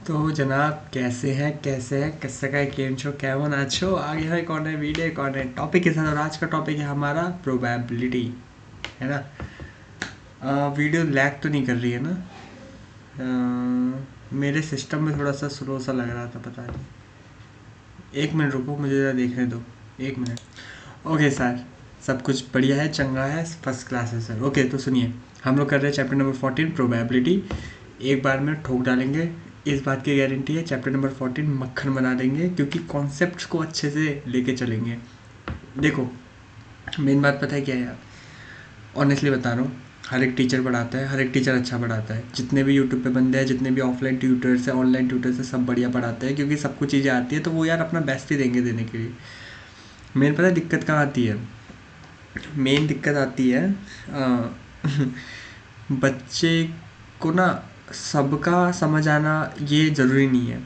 तो जनाब कैसे का गेम शो कैमन आछो आगे है कौन है वीडियो कौन है टॉपिक के साथ। और आज का टॉपिक है हमारा प्रोबेबिलिटी, है ना। वीडियो लैग तो नहीं कर रही है ना? मेरे सिस्टम में थोड़ा सा स्लो सा लग रहा था, पता नहीं। एक मिनट रुको, मुझे ज़रा देखने दो, एक मिनट। ओके सर, सब कुछ बढ़िया है, चंगा है, फर्स्ट क्लास है सर। ओके तो सुनिए, हम लोग कर रहे हैं चैप्टर नंबर 14 प्रोबेबिलिटी। एक बार में ठोक डालेंगे, इस बात की गारंटी है। चैप्टर नंबर 14 मक्खन बना देंगे, क्योंकि कॉन्सेप्ट्स को अच्छे से लेके चलेंगे। देखो, मेन बात पता है क्या है यार, ऑनेस्टली बता रहा हूँ, हर एक टीचर पढ़ाता है, हर एक टीचर अच्छा पढ़ाता है। जितने भी यूट्यूब पे बंदे हैं, जितने भी ऑफलाइन ट्यूटर्स हैं, ऑनलाइन ट्यूटर्स हैं, सब बढ़िया पढ़ाते हैं, क्योंकि सबको चीज़ें आती है, तो वो यार अपना बेस्ट ही देंगे देने के लिए। मेन पता है दिक्कत कहाँ आती है? मेन दिक्कत आती है बच्चे को ना सबका समझ आना ये ज़रूरी नहीं है,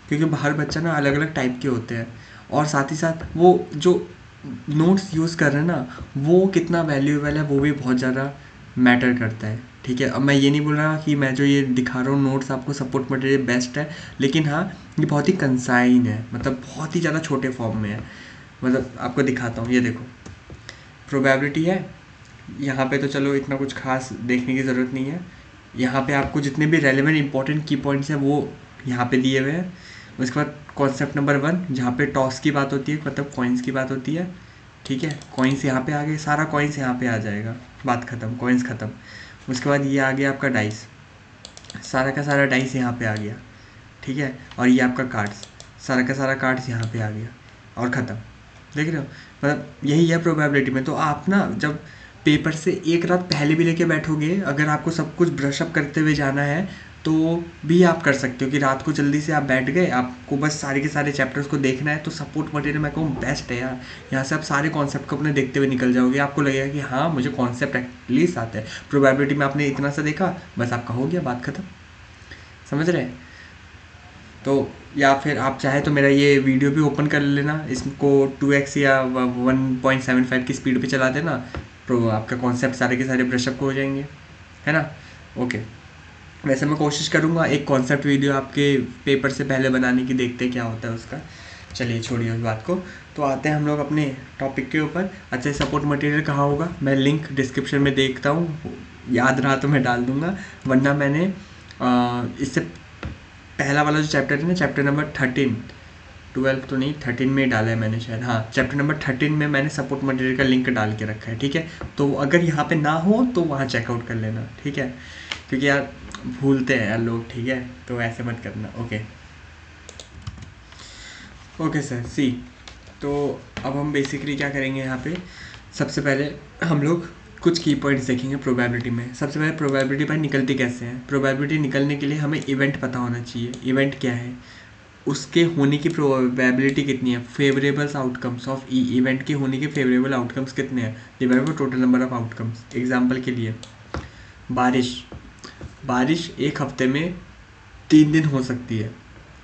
क्योंकि हर बच्चा ना अलग अलग टाइप के होते हैं। और साथ ही साथ वो जो नोट्स यूज़ कर रहे हैं ना, वो कितना वैल्यूएबल है वो भी बहुत ज़्यादा मैटर करता है। ठीक है, अब मैं ये नहीं बोल रहा कि मैं जो ये दिखा रहा हूँ नोट्स आपको सपोर्ट मटेरियल बेस्ट है, लेकिन हाँ ये बहुत ही कंसाइन है, मतलब बहुत ही ज़्यादा छोटे फॉर्म में है। मतलब आपको दिखाता हूँ, ये देखो प्रोबेबिलिटी है। यहाँ पे तो चलो इतना कुछ खास देखने की ज़रूरत नहीं है। यहाँ पे आपको जितने भी रेलेवेंट इंपॉर्टेंट की पॉइंट्स हैं वो यहाँ पे दिए हुए हैं। उसके बाद कॉन्सेप्ट नंबर 1, जहाँ पे टॉस की बात होती है, मतलब कॉइन्स की बात होती है। ठीक है, कॉइन्स यहाँ पे आ गए, सारा कॉइन्स यहाँ पे आ जाएगा, बात ख़त्म, कॉइन्स ख़त्म। उसके बाद ये आ गया आपका डाइस, सारा का सारा डाइस यहाँ पे आ गया। ठीक है, और ये आपका कार्ड्स, सारा का सारा कार्ड्स यहाँ पे आ गया, और ख़त्म। देख रहे हो, मतलब यही है प्रोबेबिलिटी में। तो आप ना जब पेपर से एक रात पहले भी लेके बैठोगे, अगर आपको सब कुछ ब्रशअप करते हुए जाना है तो भी आप कर सकते हो कि रात को जल्दी से आप बैठ गए, आपको बस सारे के सारे चैप्टर्स को देखना है, तो सपोर्ट मटेरियल मैं कहूँ बेस्ट है यार। यहाँ से आप सारे कॉन्सेप्ट को अपने देखते हुए निकल जाओगे, आपको लगेगा कि हाँ मुझे कॉन्सेप्ट एटलीस्ट आता है। प्रोबेबिलिटी में आपने इतना सा देखा, बस आपका हो गया, बात खत्म। समझ रहे हैं? तो या फिर आप चाहे तो मेरा ये वीडियो भी ओपन कर लेना, इसको 2x या 1.75 की स्पीड पे चला देना, तो आपका कॉन्सेप्ट सारे के सारे ब्रशअप हो जाएंगे, है ना। ओके, वैसे मैं कोशिश करूँगा एक कॉन्सेप्ट वीडियो आपके पेपर से पहले बनाने की, देखते क्या होता है उसका। चलिए छोड़िए उस बात को, तो आते हैं हम लोग अपने टॉपिक के ऊपर। अच्छा, सपोर्ट मटेरियल कहाँ होगा? मैं लिंक डिस्क्रिप्शन में देखता हूँ, याद रहा तो मैं डाल दूँगा, वरना मैंने इससे पहला वाला जो चैप्टर है ना, चैप्टर नंबर 13, 12 तो नहीं 13 में डाला है मैंने शायद, हाँ चैप्टर नंबर 13 में मैंने सपोर्ट मटेरियल का लिंक डाल के रखा है। ठीक है, तो अगर यहाँ पे ना हो तो वहाँ चेकआउट कर लेना, ठीक है, क्योंकि यार भूलते हैं यार लोग, ठीक है, तो ऐसे मत करना। ओके ओके सर, सी। तो अब हम बेसिकली क्या करेंगे यहाँ पे, सबसे पहले हम लोग कुछ की पॉइंट्स देखेंगे प्रोबेबिलिटी में। सबसे पहले प्रोबेबिलिटी भाई निकलती कैसे हैं? प्रोबेबिलिटी निकलने के लिए हमें इवेंट पता होना चाहिए। इवेंट क्या है, उसके होने की प्रोबेबिलिटी कितनी है, फेवरेबल्स आउटकम्स ऑफ इवेंट के होने के फेवरेबल आउटकम्स कितने हैं, divide by total number of outcomes. Example के लिए बारिश, बारिश एक हफ्ते में 3 दिन हो सकती है।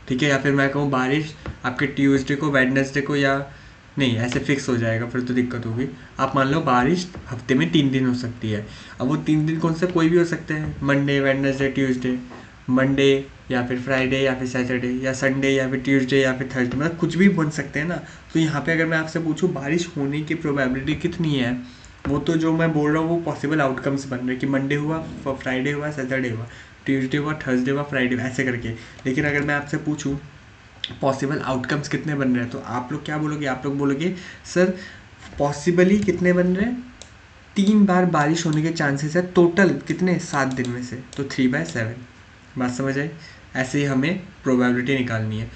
ठीक है, या फिर मैं कहूँ बारिश आपके ट्यूसडे को, वेडनेसडे को, या नहीं ऐसे फिक्स हो जाएगा फिर तो दिक्कत होगी। आप मान लो बारिश हफ्ते में 3 दिन हो सकती है। अब वो 3 दिन कौन से, कोई भी हो सकते हैं, मंडे, वेडनेसडे, ट्यूसडे, मंडे या फिर फ्राइडे या फिर सैटरडे, या संडे या फिर ट्यूसडे या फिर थर्सडे, मतलब कुछ भी बन सकते हैं ना। तो यहाँ पे अगर मैं आपसे पूछूँ बारिश होने की प्रोबेबिलिटी कितनी है, वो तो जो मैं बोल रहा हूँ वो पॉसिबल आउटकम्स बन रहे हैं कि मंडे हुआ, फ्राइडे हुआ, सैटरडे हुआ, ट्यूसडे हुआ, थर्सडे हुआ, फ्राइडे हुआ, ऐसे करके। लेकिन अगर मैं आपसे पूछूं पॉसिबल आउटकम्स कितने बन रहे हैं, तो आप लोग क्या बोलोगे? आप लोग बोलोगे सर पॉसिबली कितने बन रहे हैं, 3 बार बारिश होने के चांसेस है, टोटल कितने, 7 दिन में से, तो 3/7। बात समझ आई? ऐसे ही हमें प्रोबेबिलिटी निकालनी है।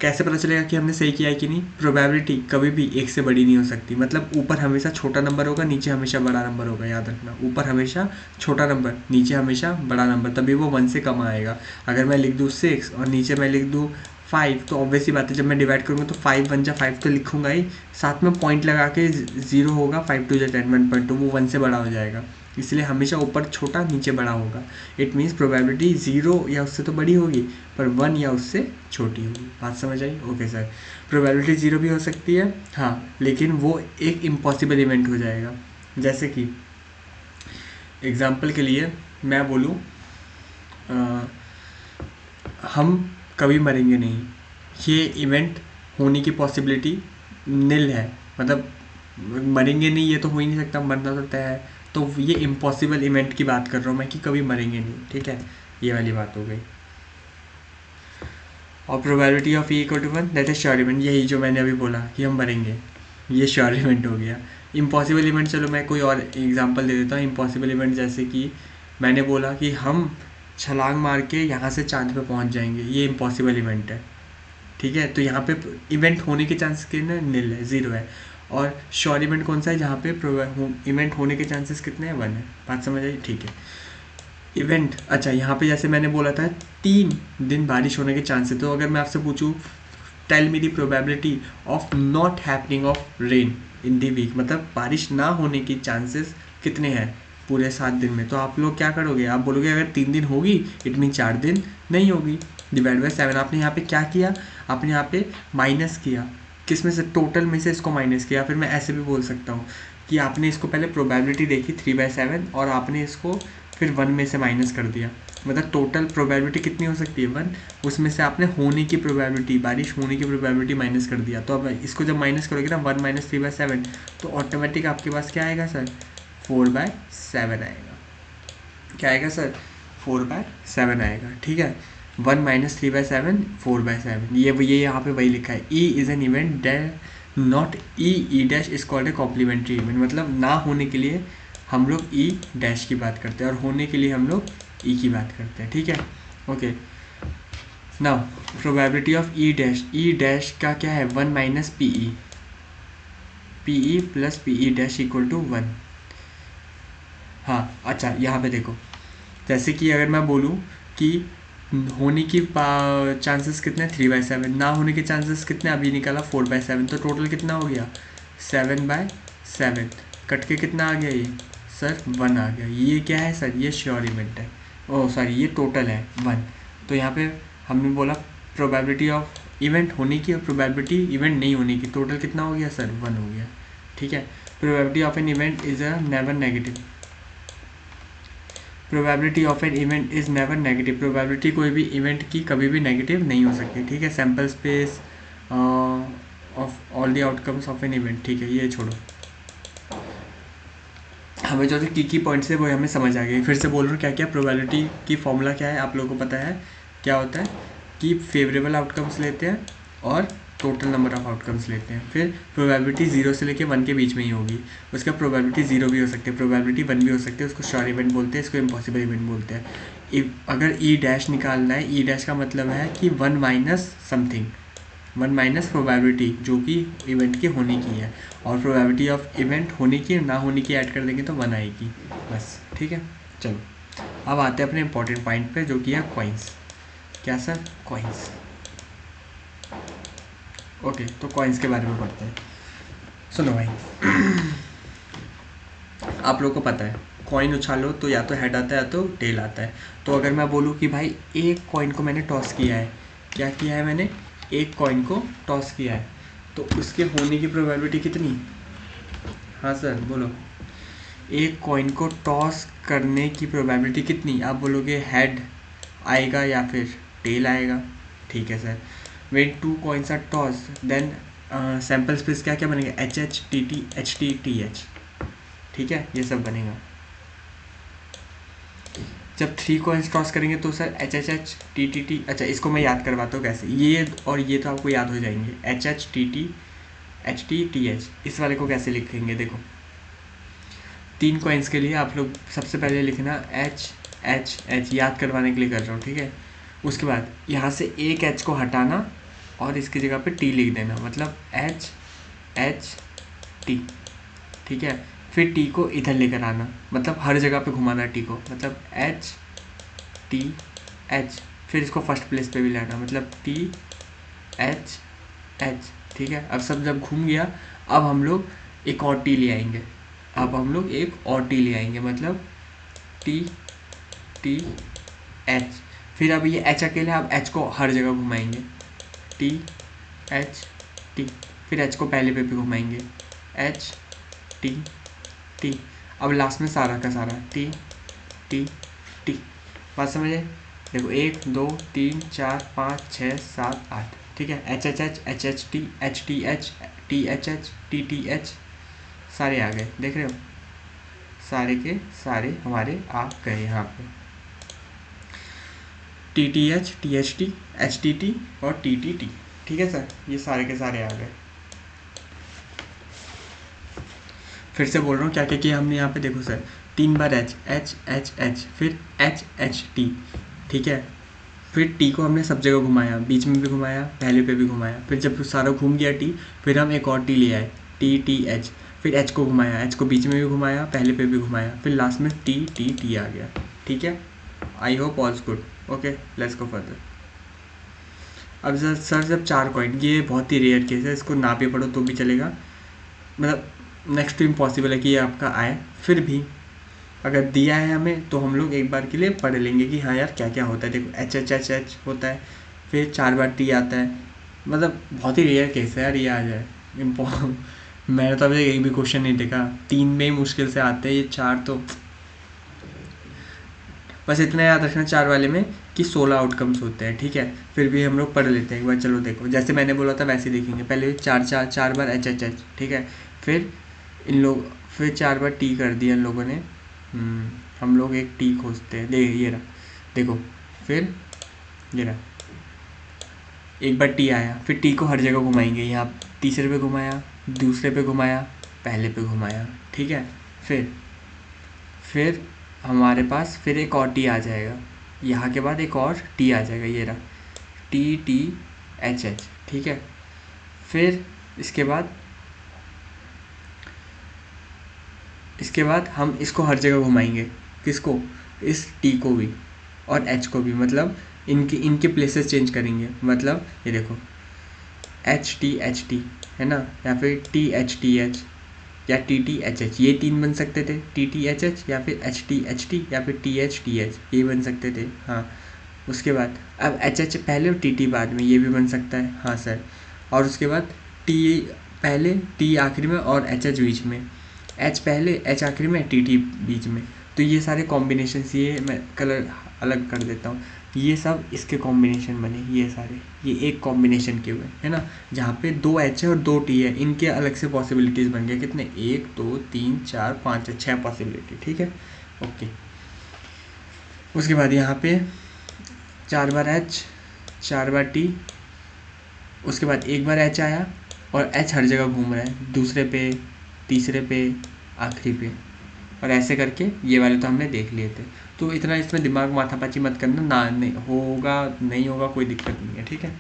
कैसे पता चलेगा कि हमने सही किया है कि नहीं? प्रोबेबिलिटी कभी भी एक से बड़ी नहीं हो सकती, मतलब ऊपर हमेशा छोटा नंबर होगा, नीचे हमेशा बड़ा नंबर होगा, याद रखना। ऊपर हमेशा छोटा नंबर, नीचे हमेशा बड़ा नंबर, तभी वो 1 से कम आएगा। अगर मैं लिख दूँ 6 और नीचे मैं लिख दूँ 5, तो ऑब्वियस ही बात है, जब मैं डिवाइड करूँगा तो 5 1 जा 5 तो लिखूँगा ही, साथ में पॉइंट लगा के 0 होगा, 5 2 जा 10 1.2, वो 1 से बड़ा हो जाएगा। इसलिए हमेशा ऊपर छोटा नीचे बड़ा होगा। इट मीन्स प्रोबेबिलिटी 0 या उससे तो बड़ी होगी, पर 1 या उससे छोटी होगी। बात समझ आई? ओके सर, प्रोबेबिलिटी 0 भी हो सकती है, हाँ, लेकिन वो एक इम्पॉसिबल इवेंट हो जाएगा। जैसे कि एग्जाम्पल के लिए मैं बोलूँ, हम कभी मरेंगे नहीं, ये इवेंट होने की पॉसिबिलिटी नील है, मतलब मरेंगे नहीं ये तो हो ही नहीं सकता, मरना तो तय है। तो ये इम्पॉसिबल इवेंट की बात कर रहा हूँ मैं कि कभी मरेंगे नहीं, ठीक है, ये वाली बात हो गई। और probability of E equal to 1 that is sure event, यही जो मैंने अभी बोला कि हम मरेंगे, ये श्योर इवेंट हो गया। इम्पॉसिबल इवेंट, चलो मैं कोई और एग्जांपल दे देता हूँ। इम्पॉसिबल इवेंट जैसे कि मैंने बोला कि हम छलांग मार के यहाँ से चांद पे पहुँच जाएंगे, ये इम्पॉसिबल इवेंट है, ठीक है। तो यहाँ पे इवेंट होने के चांसेस कितने, नील है, ज़ीरो है। और श्योर इवेंट कौन सा है, जहाँ पे इवेंट होने के चांसेस कितने हैं, 1 है। बात समझ आई, ठीक है। इवेंट, अच्छा यहाँ पे जैसे मैंने बोला था 3 दिन बारिश होने के चांसेस, तो अगर मैं आपसे पूछूँ tell me the probability of not happening of rain in the week, मतलब बारिश ना होने की चांसेस कितने हैं पूरे 7 दिन में, तो आप लोग क्या करोगे, आप बोलोगे अगर 3 दिन होगी इट मीन 4 दिन नहीं होगी, डिवाइड बाय 7। आपने यहाँ पे क्या किया, आपने यहाँ पे माइनस किया, किस में से, टोटल में से इसको माइनस किया। फिर मैं ऐसे भी बोल सकता हूँ कि आपने इसको पहले प्रोबेबिलिटी देखी 3/7 और आपने इसको फिर 1 में से माइनस कर दिया, मतलब टोटल प्रोबेबिलिटी कितनी हो सकती है 1, उसमें से आपने होने की प्रोबेबिलिटी, बारिश होने की प्रोबेबिलिटी माइनस कर दिया। तो अब इसको जब माइनस करोगे ना 1 - 3/7, तो ऑटोमेटिक आपके पास क्या आएगा सर, 4/7 आएगा। क्या आएगा सर, 4/7 आएगा, ठीक है। 1 - 3/7 4/7, ये यहाँ पे वही लिखा है, E is an event that not E dash is called a complementary event, मतलब ना होने के लिए हम लोग ई डैश की बात करते हैं और होने के लिए हम लोग ई की बात करते हैं, ठीक है। Okay, now probability of E dash का क्या है, 1 - P E plus P E dash equal to 1। हाँ अच्छा, यहाँ पे देखो, जैसे कि अगर मैं बोलूँ कि होने की चांसेस कितने, 3/7, ना होने के चांसेस कितने, अभी निकाला 4/7, तो टोटल कितना हो गया 7/7, कट के कितना आ गया ये सर, 1 आ गया। ये क्या है सर, ये श्योर इवेंट है, ओह सॉरी ये टोटल है 1। तो यहाँ पे हमने बोला प्रोबेबिलिटी ऑफ इवेंट होने की और प्रोबेबिलिटी इवेंट नहीं होने की, टोटल कितना हो गया सर, 1 हो गया, ठीक है। Probability of an event is a never negative, probability of an event is never negative, probability कोई भी इवेंट की कभी भी नेगेटिव नहीं हो सकती, ठीक है। Sample space of all the outcomes of an event, ठीक है, ये छोड़ो। हमें जो की पॉइंट्स है वो हमें समझ आ गए। फिर से बोल रहा हूँ क्या क्या, प्रोबेबिलिटी की फॉर्मूला क्या है आप लोगों को पता है, क्या होता है कि फेवरेबल आउटकम्स लेते हैं और टोटल नंबर ऑफ आउटकम्स लेते हैं। फिर प्रोबेबिलिटी 0 से लेके 1 के बीच में ही होगी, उसका प्रोबेबिलिटी 0 भी हो सकती है, प्रोबेबिलिटी 1 भी हो सकती है, उसको श्योर इवेंट बोलते हैं, इसको इम्पॉसिबल इवेंट बोलते हैं। अगर ई डैश निकालना है, ई डैश का मतलब है कि 1 माइनस समथिंग, 1 माइनस प्रोबेबिलिटी जो कि इवेंट की होने की है, और प्रोबेबिलिटी ऑफ इवेंट होने की ना होने की ऐड कर देंगे तो 1 आएगी, बस, ठीक है। चलो अब आते हैं अपने इंपॉर्टेंट पॉइंट पे जो कि है कॉइन्स। क्या सर, कॉइन्स, ओके। तो कॉइन्स के बारे में पढ़ते हैं। सुनो भाई, आप लोगों को पता है कॉइन उछालो तो या तो हेड आता है या तो टेल आता है। तो अगर मैं बोलूँ कि भाई एक कॉइन को मैंने टॉस किया है, क्या किया है मैंने, एक कॉइन को टॉस किया है, तो उसके होने की प्रोबेबिलिटी कितनी, हाँ सर बोलो, एक कॉइन को टॉस करने की प्रोबेबिलिटी कितनी, आप बोलोगे हेड आएगा या फिर टेल आएगा, ठीक है sir. When 2 coins are toss then sample space क्या क्या बनेगा, HH TT HT TH, ठीक है, ये सब बनेगा। जब 3 कॉइन्स टॉस करेंगे तो सर HHH TTT, अच्छा इसको मैं याद करवाता हूँ कैसे, ये और ये तो आपको याद हो जाएंगे, HH TT HT TH, इस वाले को कैसे लिखेंगे, देखो 3 कॉइन्स के लिए आप लोग सबसे पहले लिखना HH, याद करवाने के लिए कर रहा हूँ, ठीक है। उसके बाद यहाँ से एक H को हटाना और इसकी जगह पे T लिख देना, मतलब HHT, ठीक है। फिर T को इधर लेकर आना, मतलब हर जगह पे घुमाना T को, मतलब HTH, फिर इसको फर्स्ट प्लेस पे भी लाना, मतलब THH, ठीक है। अब सब जब घूम गया, अब हम लोग एक और T ले आएंगे, मतलब TH, फिर अब ये H अकेले, अब H को हर जगह घुमाएंगे, THT, फिर H को पहले पे भी घुमाएंगे, HTT, अब लास्ट में सारा का सारा TTT, बात समझे। देखो 1 2 3 4 5 6 7 8, ठीक है। H H H H H T H T H T H सारे आ गए, देख रहे हो, सारे के सारे हमारे आ गए यहाँ पे। टी एच टी और टी टी टी, ठीक है सर, ये सारे के सारे आ गए। फिर से बोल रहा हूँ क्या क्या किया हमने यहाँ पे, देखो सर 3 बार एच एच एच एच, फिर एच एच टी, ठीक है। फिर टी को हमने सब जगह घुमाया, बीच में भी घुमाया, पहले पे भी घुमाया, फिर जब सारा घूम गया टी, फिर हम एक और टी ले आए, टी टी एच, फिर एच को घुमाया, एच को बीच में भी घुमाया, पहले पे भी घुमाया, फिर लास्ट में टी टी टी आ गया, ठीक है। I hope all's good. Okay, let's go further. अब सर जब 4 कॉइन, ये बहुत ही रेयर केस है, इसको ना भी पढ़ो तो भी चलेगा, मतलब नेक्स्ट टू इम्पॉसिबल है कि ये आपका आए, फिर भी अगर दिया है हमें तो हम लोग एक बार के लिए पढ़ लेंगे कि हाँ यार क्या क्या होता है। देखो एच एच एच एच होता है, फिर 4 बार टी आता है, मतलब बहुत ही रेयर केस है यार ये आ जाए। मैंने तो अभी तक एक भी क्वेश्चन नहीं देखा, 3 में ही मुश्किल से आते हैं, ये 4 तो बस इतना याद रखना 4 वाले में कि 16 आउटकम्स होते हैं, ठीक है। फिर भी हम लोग पढ़ लेते हैं एक बार, चलो देखो जैसे मैंने बोला था वैसे देखेंगे। पहले 4 बार एच एच एच, ठीक है। फिर इन लोग फिर 4 बार टी कर दिया इन लोगों ने। हम लोग एक टी खोजते हैं, देख ये रहा, देखो फिर ये रहा, एक बार टी आया, फिर टी को हर जगह घुमाएंगे, यहाँ तीसरे पे घुमाया, दूसरे पे घुमाया, पहले पे घुमाया, ठीक है। फिर हमारे पास फिर एक और टी आ जाएगा, यहाँ के बाद एक और टी आ जाएगा, ये रहा टी टी एच एच, ठीक है। फिर इसके बाद हम इसको हर जगह घुमाएंगे, किसको, इस टी को भी और एच को भी, मतलब इनके प्लेसेस चेंज करेंगे। मतलब ये देखो एच टी है ना, या फिर टी एच या टी एच एच, ये 3 बन सकते थे, टी एच एच या फिर एच टी या फिर टी एच ये बन सकते थे, हाँ। उसके बाद अब एच एच पहले और टी बाद में, ये भी बन सकता है, हाँ सर। और उसके बाद टी पहले, टी आखिरी में और एच एच बीच में, एच पहले एच आखिरी में, टी बीच में। तो ये सारे कॉम्बिनेशन, ये मैं कलर अलग कर देता हूँ, ये सब इसके कॉम्बिनेशन बने, ये सारे ये एक कॉम्बिनेशन के हुए है ना, जहाँ पे 2 एच है और 2 टी है, इनके अलग से पॉसिबिलिटीज़ बन गए, कितने 1 2 3 4 5 6 पॉसिबिलिटी, ठीक है। ओके, उसके बाद यहाँ पे 4 बार एच, 4 बार टी, उसके बाद एक बार एच आया और एच हर जगह घूम रहा है, दूसरे पे, तीसरे पे, आखिरी पे, और ऐसे करके ये वाले तो हमने देख लिए थे। तो इतना इसमें दिमाग माथापाची मत करना, ना नहीं होगा नहीं होगा कोई दिक्कत नहीं है, ठीक है।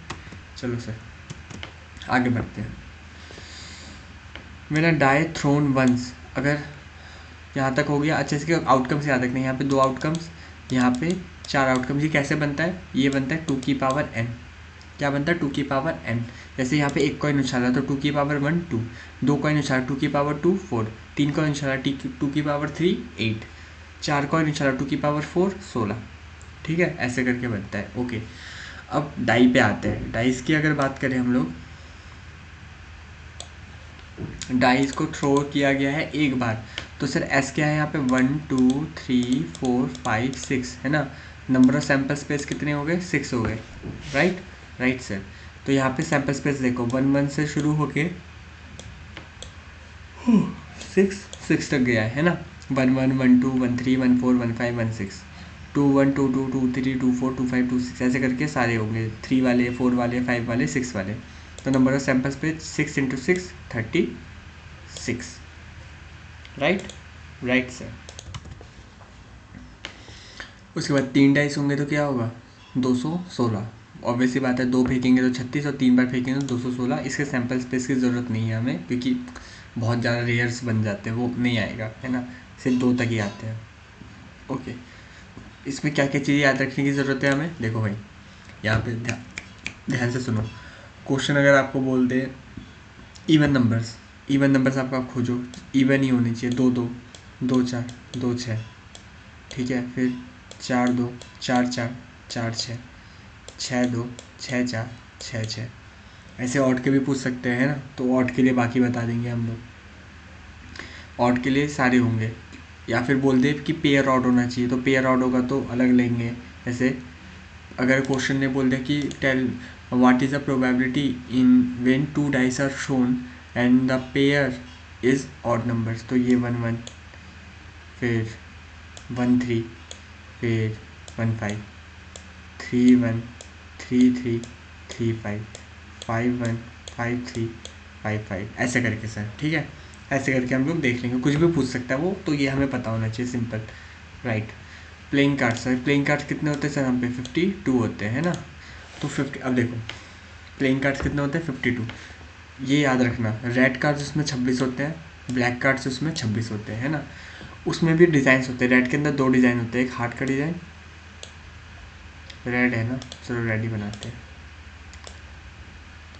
चलो सर आगे बढ़ते हैं। मेरा डाई थ्रोन वंस, अगर यहाँ तक हो गया अच्छे से, आउटकम्स याद रखने, यहाँ पे 2 आउटकम्स, यहाँ पे 4 आउटकम्स। ये कैसे बनता है, ये बनता है 2 की पावर n, क्या बनता है 2 की पावर n। जैसे यहाँ पे 1 कॉइन उछाला तो 2 की पावर 1 2, 2 कॉइन उछाला 2 की पावर 2 4, 3 कॉइन उछाला 2 की पावर 3 8, 4 कॉइन उछाला 2 की पावर 4 16, ठीक है। ऐसे करके बनता है। ओके, अब डाई पे आते हैं। डाइस की अगर बात करें हम लोग, डाइस को थ्रो किया गया है एक बार, तो सर एस क्या है यहाँ पे 1 2 3 4 5 6 है ना। नंबर ऑफ सैम्पल स्पेस कितने हो गए, 6 हो गए, राइट सर। तो यहाँ पे सैम्पल स्पेस देखो 1 1 से शुरू होके 6 तक गया है ना। 1 1 1 2 1 3 1 4 1 5 1 6, 2 1 2 2 2 3 2 4 2 5 2 6, ऐसे करके सारे होंगे, 3 वाले 4 वाले 5 वाले 6 वाले। तो नंबर ऑफ सैम्पल्स पे 6 × 6 36, राइट सर। उसके बाद 3 डाइस होंगे तो क्या होगा 216, ऑब्वियसली बात है, 2 फेंकेंगे तो 36 और 3 बार फेंकेंगे तो 216। इसके सैम्पल स्पेस की ज़रूरत नहीं है हमें, क्योंकि बहुत ज़्यादा रेयर्स बन जाते हैं, वो नहीं आएगा है ना, सिर्फ 2 तक ही आते हैं। ओके, इसमें क्या क्या चीज़ें याद रखने की ज़रूरत है हमें, देखो भाई यहाँ पे ध्यान से सुनो। क्वेश्चन अगर आपको बोल दे इवन नंबर्स आपका खोजो, इवन ही होनी चाहिए, 2 2 2 4 2 6, ठीक है। फिर 4 2 4 4 4 6 6 2 6 4 6 6, ऐसे ऑड के भी पूछ सकते हैं ना, तो ऑड के लिए बाकी बता देंगे हम लोग, ऑड के लिए सारे होंगे। या फिर बोल दे कि पेयर ऑड होना चाहिए, तो पेयर ऑड होगा तो अलग लेंगे, जैसे अगर क्वेश्चन ने बोल दिया कि tell what is the probability in when two dice are shown and the pair is odd numbers, तो ये 1 1, फिर 1 3, फिर 1 5, 3 1, 3 3, 3 5, 5 1, 5 3, 5 5, ऐसे करके सर। ठीक है, ऐसे करके हम लोग देख लेंगे, कुछ भी पूछ सकता है वो, तो ये हमें पता होना चाहिए, simple. Right. Playing cards sir, playing cards कितने होते हैं सर हम पे 52 होते हैं, है ना। तो 50, अब देखो प्लेइंग कार्ड्स कितने होते हैं 52, ये याद रखना। रेड कार्ड्स उसमें 26 होते हैं, ब्लैक कार्ड्स उसमें 26 होते हैं, है ना। उसमें भी डिज़ाइन होते हैं, रेड के अंदर 2 डिज़ाइन होते हैं, एक हार्ट का डिज़ाइन, रेड है ना, चलो रेड ही बनाते हैं,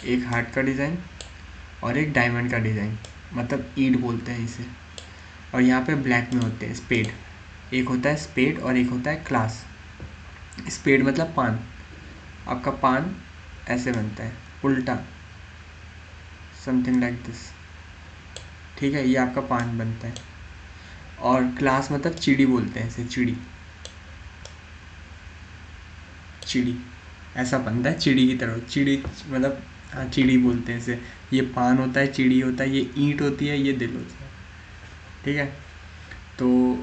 एक हार्ट का डिज़ाइन और एक डायमंड का डिज़ाइन, मतलब ईड बोलते हैं इसे। और यहाँ पे ब्लैक में होते हैं स्पेड, एक होता है स्पेड और एक होता है क्लास। स्पेड मतलब पान, आपका पान ऐसे बनता है उल्टा, समथिंग लाइक दिस, ठीक है, ये आपका पान बनता है। और क्लास मतलब चिड़ी बोलते हैं इसे, चिड़ी, चिड़ी ऐसा बनता है चिड़ी की तरह, चिड़ी मतलब, हाँ चिड़ी बोलते हैं इसे। ये पान होता है, चिड़ी होता है, ये ईंट होती है, ये दिल होता है। ठीक है, तो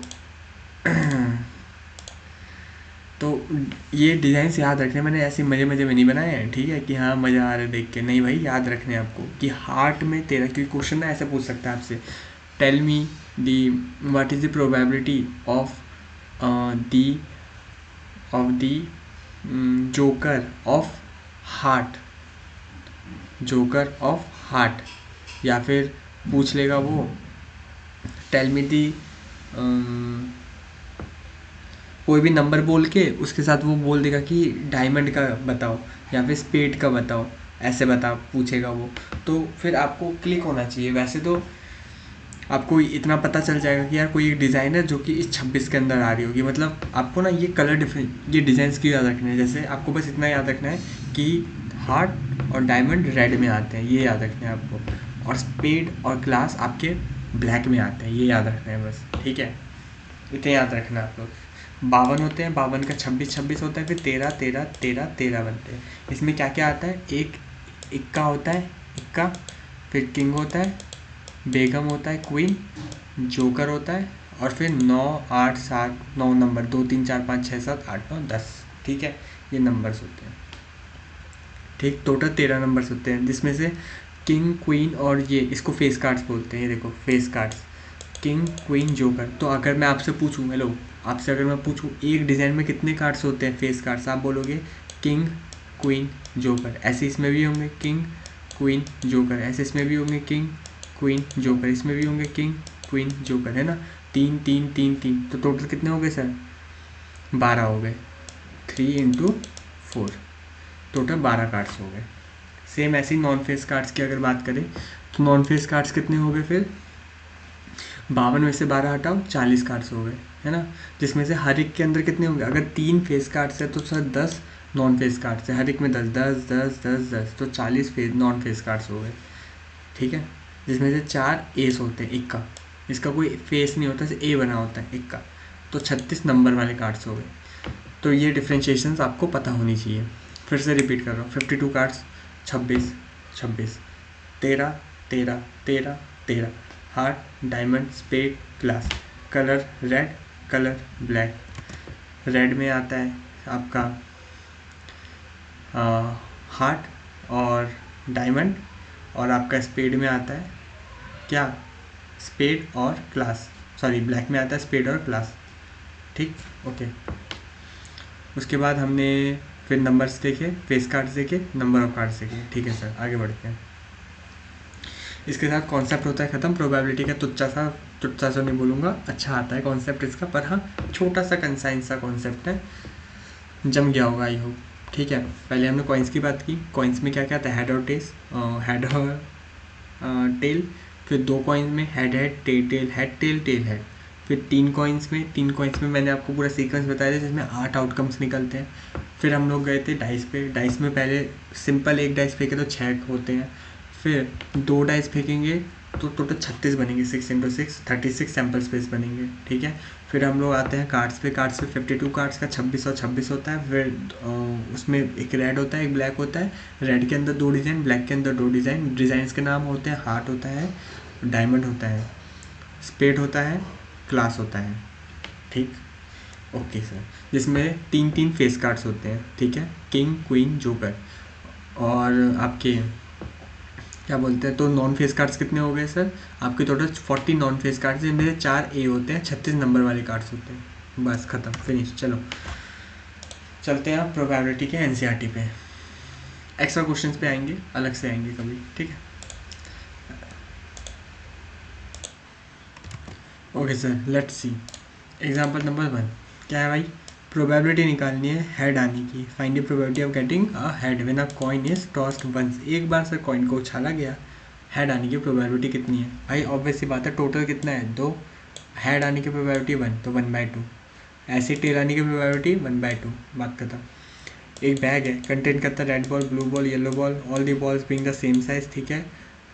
तो ये डिज़ाइन याद रखने, मैंने ऐसे मज़े मज़े में नहीं बनाए हैं, ठीक है, कि हाँ मज़ा आ रहा है देख के, नहीं भाई, याद रखने आपको कि हार्ट में तेरा, क्योंकि क्वेश्चन ना ऐसे पूछ सकता है आपसे, tell me the what is the probability of the joker of heart, joker of heart, या फिर पूछ लेगा वो टेल मी दी कोई भी नंबर बोल के उसके साथ वो बोल देगा कि डायमंड का बताओ या फिर स्पेड का बताओ, ऐसे बता पूछेगा वो, तो फिर आपको क्लिक होना चाहिए। वैसे तो आपको इतना पता चल जाएगा कि यार कोई एक डिज़ाइन है जो कि इस 26 के अंदर आ रही होगी, मतलब आपको ना ये कलर डिफरेंट, ये डिज़ाइंस की याद रखना है। जैसे आपको बस इतना याद रखना है कि हार्ट और डायमंड रेड में आते हैं, ये याद रखना है आपको, और स्पेड और क्लास आपके ब्लैक में आते हैं, ये याद रखना है बस, ठीक है, इतना याद रखना है आप लोग। 52 होते हैं, 52 का 26 26 होता है, फिर 13 13 13 13 बनते हैं। इसमें क्या क्या आता है, एक इक्का होता है, इक्का, फिर किंग होता है, बेगम होता है, क्वीन, जोकर होता है, और फिर 9 8 7 9 नंबर, 2 3 4 5 6 7 8 9 10, ठीक है, ये नंबर्स होते हैं। ठीक, टोटल 13 नंबर्स होते हैं, जिसमें से किंग क्वीन और ये, इसको फेस कार्ड्स बोलते हैं, ये देखो face cards, king queen joker. तो अगर मैं आपसे पूछूं, हेलो, आपसे अगर मैं पूछूं एक डिज़ाइन में कितने कार्ड्स होते हैं फेस कार्ड्स, आप बोलोगे किंग क्वीन जोकर। ऐसे इसमें भी होंगे किंग क्वीन जोकर, ऐसे इसमें भी होंगे किंग क्वीन जोकर, इसमें भी होंगे किंग क्वीन जोकर, है ना। 3 3 3 3, तो टोटल कितने हो गए सर, 12 हो गए, 3 × 4, टोटल 12 कार्ड्स हो गए। सेम ऐसे ही नॉन फेस कार्ड्स की अगर बात करें, तो नॉन फेस कार्ड्स कितने हो गए फिर, 52 में से 12 हटाओ, 40 कार्ड्स हो गए, है ना। जिसमें से हर एक के अंदर कितने होंगे, अगर 3 फेस कार्ड्स है तो सर 10 नॉन फेस कार्ड्स है, हर एक में 10 10 10 10 10, तो 40 फेस नॉन फेस कार्ड्स हो गए, ठीक है। जिसमें से 4 एस होते हैं, इक्का, इसका कोई फेस नहीं होता, ए बना होता है इक्का, तो 36 नंबर वाले कार्ड्स हो गए। तो ये डिफ्रेंशिएशंस आपको पता होनी चाहिए। फिर से रिपीट कर रहा हूँ, 52 cards, 26 26, 13 13 13 13, heart diamond spade class, colour red, colour black, red में आता है आपका हार्ट और डायमंड, और आपका स्पेड में आता है क्या, स्पेड और क्लास, सॉरी ब्लैक में आता है स्पेड और क्लास, ठीक, ओके। उसके बाद हमने फिर नंबर्स देखे, फेस कार्ड्स देखे, नंबर ऑफ कार्ड्स देखे, ठीक है सर, आगे बढ़ते हैं। इसके साथ कॉन्सेप्ट होता है ख़त्म, प्रोबेबिलिटी का तुच्चा सा नहीं बोलूँगा, अच्छा आता है कॉन्सेप्ट इसका, पर हाँ छोटा सा कंसाइन सा कॉन्सेप्ट है, जम गया होगा आई होप, ठीक है। पहले हमने कॉइन्स की बात की, कॉइन्स में क्या क्या आता है, हेड और हेड और टेल, फिर 2 कॉइन्स में head head tail tail head tail tail head, फिर 3 कॉइन्स में मैंने आपको पूरा सीक्वेंस बताया था जिसमें 8 आउटकम्स निकलते हैं। फिर हम लोग गए थे डाइस पे, डाइस में पहले सिंपल एक डाइस फेंके तो 6 होते हैं, फिर 2 डाइस फेंकेंगे तो टोटल 36 बनेंगे, 6 × 6 36 सैम्पल स्पेस बनेंगे, ठीक है। फिर हम लोग आते हैं कार्ड्स पे। 52 कार्ड्स का 26 और 26 होता है। फिर उसमें एक रेड होता है, एक ब्लैक होता है। रेड के अंदर 2 डिज़ाइन, ब्लैक के अंदर 2 डिज़ाइन। डिज़ाइंस के नाम होते हैं हार्ट होता है, डायमंड होता है, स्पेड होता है, क्लास होता है, ठीक। ओके सर, जिसमें 3 फेस कार्ड्स होते हैं, ठीक है, किंग, क्वीन, जोकर। और आपके क्या बोलते हैं, तो नॉन फेस कार्ड्स कितने हो गए सर? आपके टोटल 40 नॉन फेस कार्ड्स, जिनमें 4 ए होते हैं, 36 नंबर वाले कार्ड्स होते हैं। बस खत्म, फिनिश। चलो चलते हैं आप प्रोबेबिलिटी के एनसीईआरटी पे। एक्स्ट्रा क्वेश्चंस पे आएंगे, अलग से आएंगे कभी, ठीक है। Okay sir, let's see example number 1। क्या है भाई? प्रोबेबिलिटी निकालनी है हेड आने की। Find the probability of getting a head when a coin is tossed once. एक बार सर कॉइन को उछाला गया, हेड आने की प्रोबेबिलिटी कितनी है भाई? ऑब्वियस सी बात है, टोटल कितना है? 2। हेड आने की प्रोबेबिलिटी 1, तो 1/2। ऐसे टेल आने की प्रोबेबिलिटी 1/2। बात खत्म। एक बैग है, कंटेंट करता है red ball, blue ball, yellow ball, all the balls being the same size, ठीक है।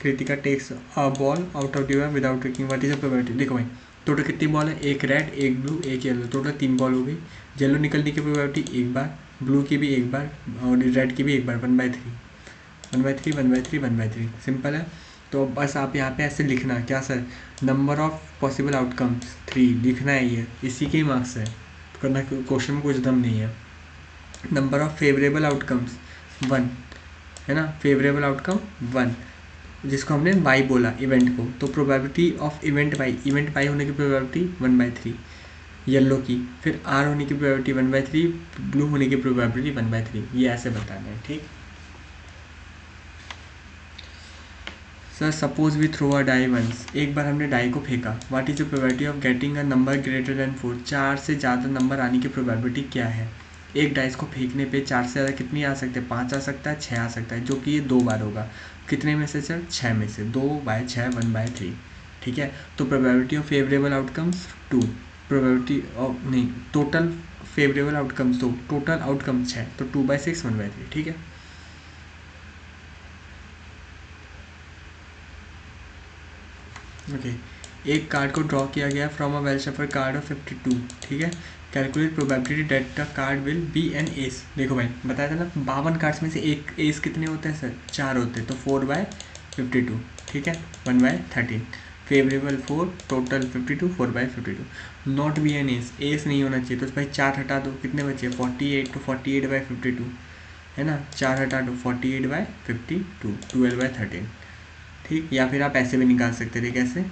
Kritika takes a ball out of the bag without taking, what is the probability? देखो भाई, टोटल कितनी बॉल है? एक रेड, एक ब्लू, एक येलो, टोटल 3 बॉल हो गई। येलो निकलने की प्रोबेबिलिटी 1 बार, ब्लू की भी 1 बार, और रेड की भी 1 बार। 1/3, 1/3, 1/3, 1/3, सिंपल है। तो बस आप यहाँ पे ऐसे लिखना, क्या sir? Number of possible outcomes 3 लिखना है, ये इसी के ही मार्क्स है, करना क्वेश्चन में कुछ दम नहीं है। नंबर ऑफ फेवरेबल आउटकम्स 1 है ना, फेवरेबल आउटकम 1, जिसको हमने वाई बोला इवेंट को, तो प्रोबेबिलिटी ऑफ इवेंट वाई होने की प्रोबेबिलिटी 1/3 येलो की। फिर आर होने की प्रोबेबिलिटी 1/3, ब्लू होने की प्रोबेबिलिटी 1/3, ये ऐसे बताना है, ठीक। Sir suppose we throw a die once. एक बार हमने डाई को फेंका। What is the probability of getting a number greater than 4। 4 से ज़्यादा नंबर आने की प्रोबेबिलिटी क्या है? एक डाइस को फेंकने पे 4 से ज़्यादा कितनी आ सकते हैं? 5 आ सकता है, 6 आ सकता है, जो कि ये 2 बार होगा। कितने में से सर? 6 में से। 2/6, 1/3, ठीक है। तो probability of favourable outcomes 2, probability of नहीं, total favourable outcomes 2, total outcome 6, तो 2/6, 1/3, ठीक है। ओके, एक कार्ड को ड्रॉ किया गया from a well shuffle card of 52, ठीक है। Calculate probability that the card will be an ace. देखो भाई, बताया था ना, 52 कार्ड्स में से एक एस कितने होते हैं सर? 4 होते हैं, तो 4/52, ठीक है, 1/13। Favourable 4, total 52, 4/52। Not be an ace, ace नहीं होना चाहिए, तो भाई 4 हटा दो, कितने बचे? 48, तो 48/52 है ना, 4 हटा दो, 48/52, 12/13, ठीक। या फिर आप ऐसे भी निकाल सकते थे, कैसे?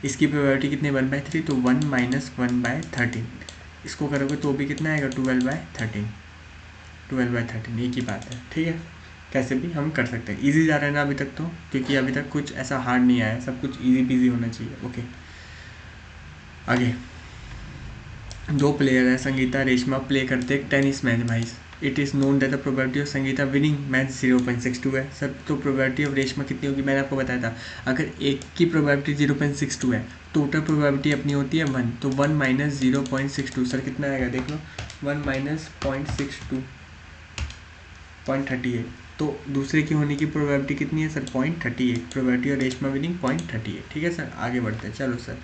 इसकी प्रोबेबिलिटी कितनी? 1/3, तो 1 - 1/13। इसको करोगे तो भी कितना आएगा? 12/13, 12/13, एक ही बात है, ठीक है। कैसे भी हम कर सकते हैं। इजी जा रहा है ना अभी तक तो, क्योंकि अभी तक कुछ ऐसा हार्ड नहीं आया है, सब कुछ इजी पीजी होना चाहिए। ओके, आगे। 2 प्लेयर है, संगीता रेशमा, प्ले करते एक टेनिस मैच भाई। It is known that the probability of Sangeeta winning match 0.62 है सर। तो प्रोबेबिलिटी ऑफ रेशमा कितनी होगी? मैंने आपको बताया था, अगर एक की प्रोबेबिलिटी 0.62 है, टोटल प्रोबेबिलिटी अपनी होती है 1, तो 1 - 0.62, सर कितना आएगा देख लो, 1 - 0.62, 0.38। तो दूसरे की होने की प्रोबेबिलिटी कितनी है sir? 0.38। Probability of Reshma winning 0.38, ठीक है सर। आगे बढ़ते हैं, चलो सर।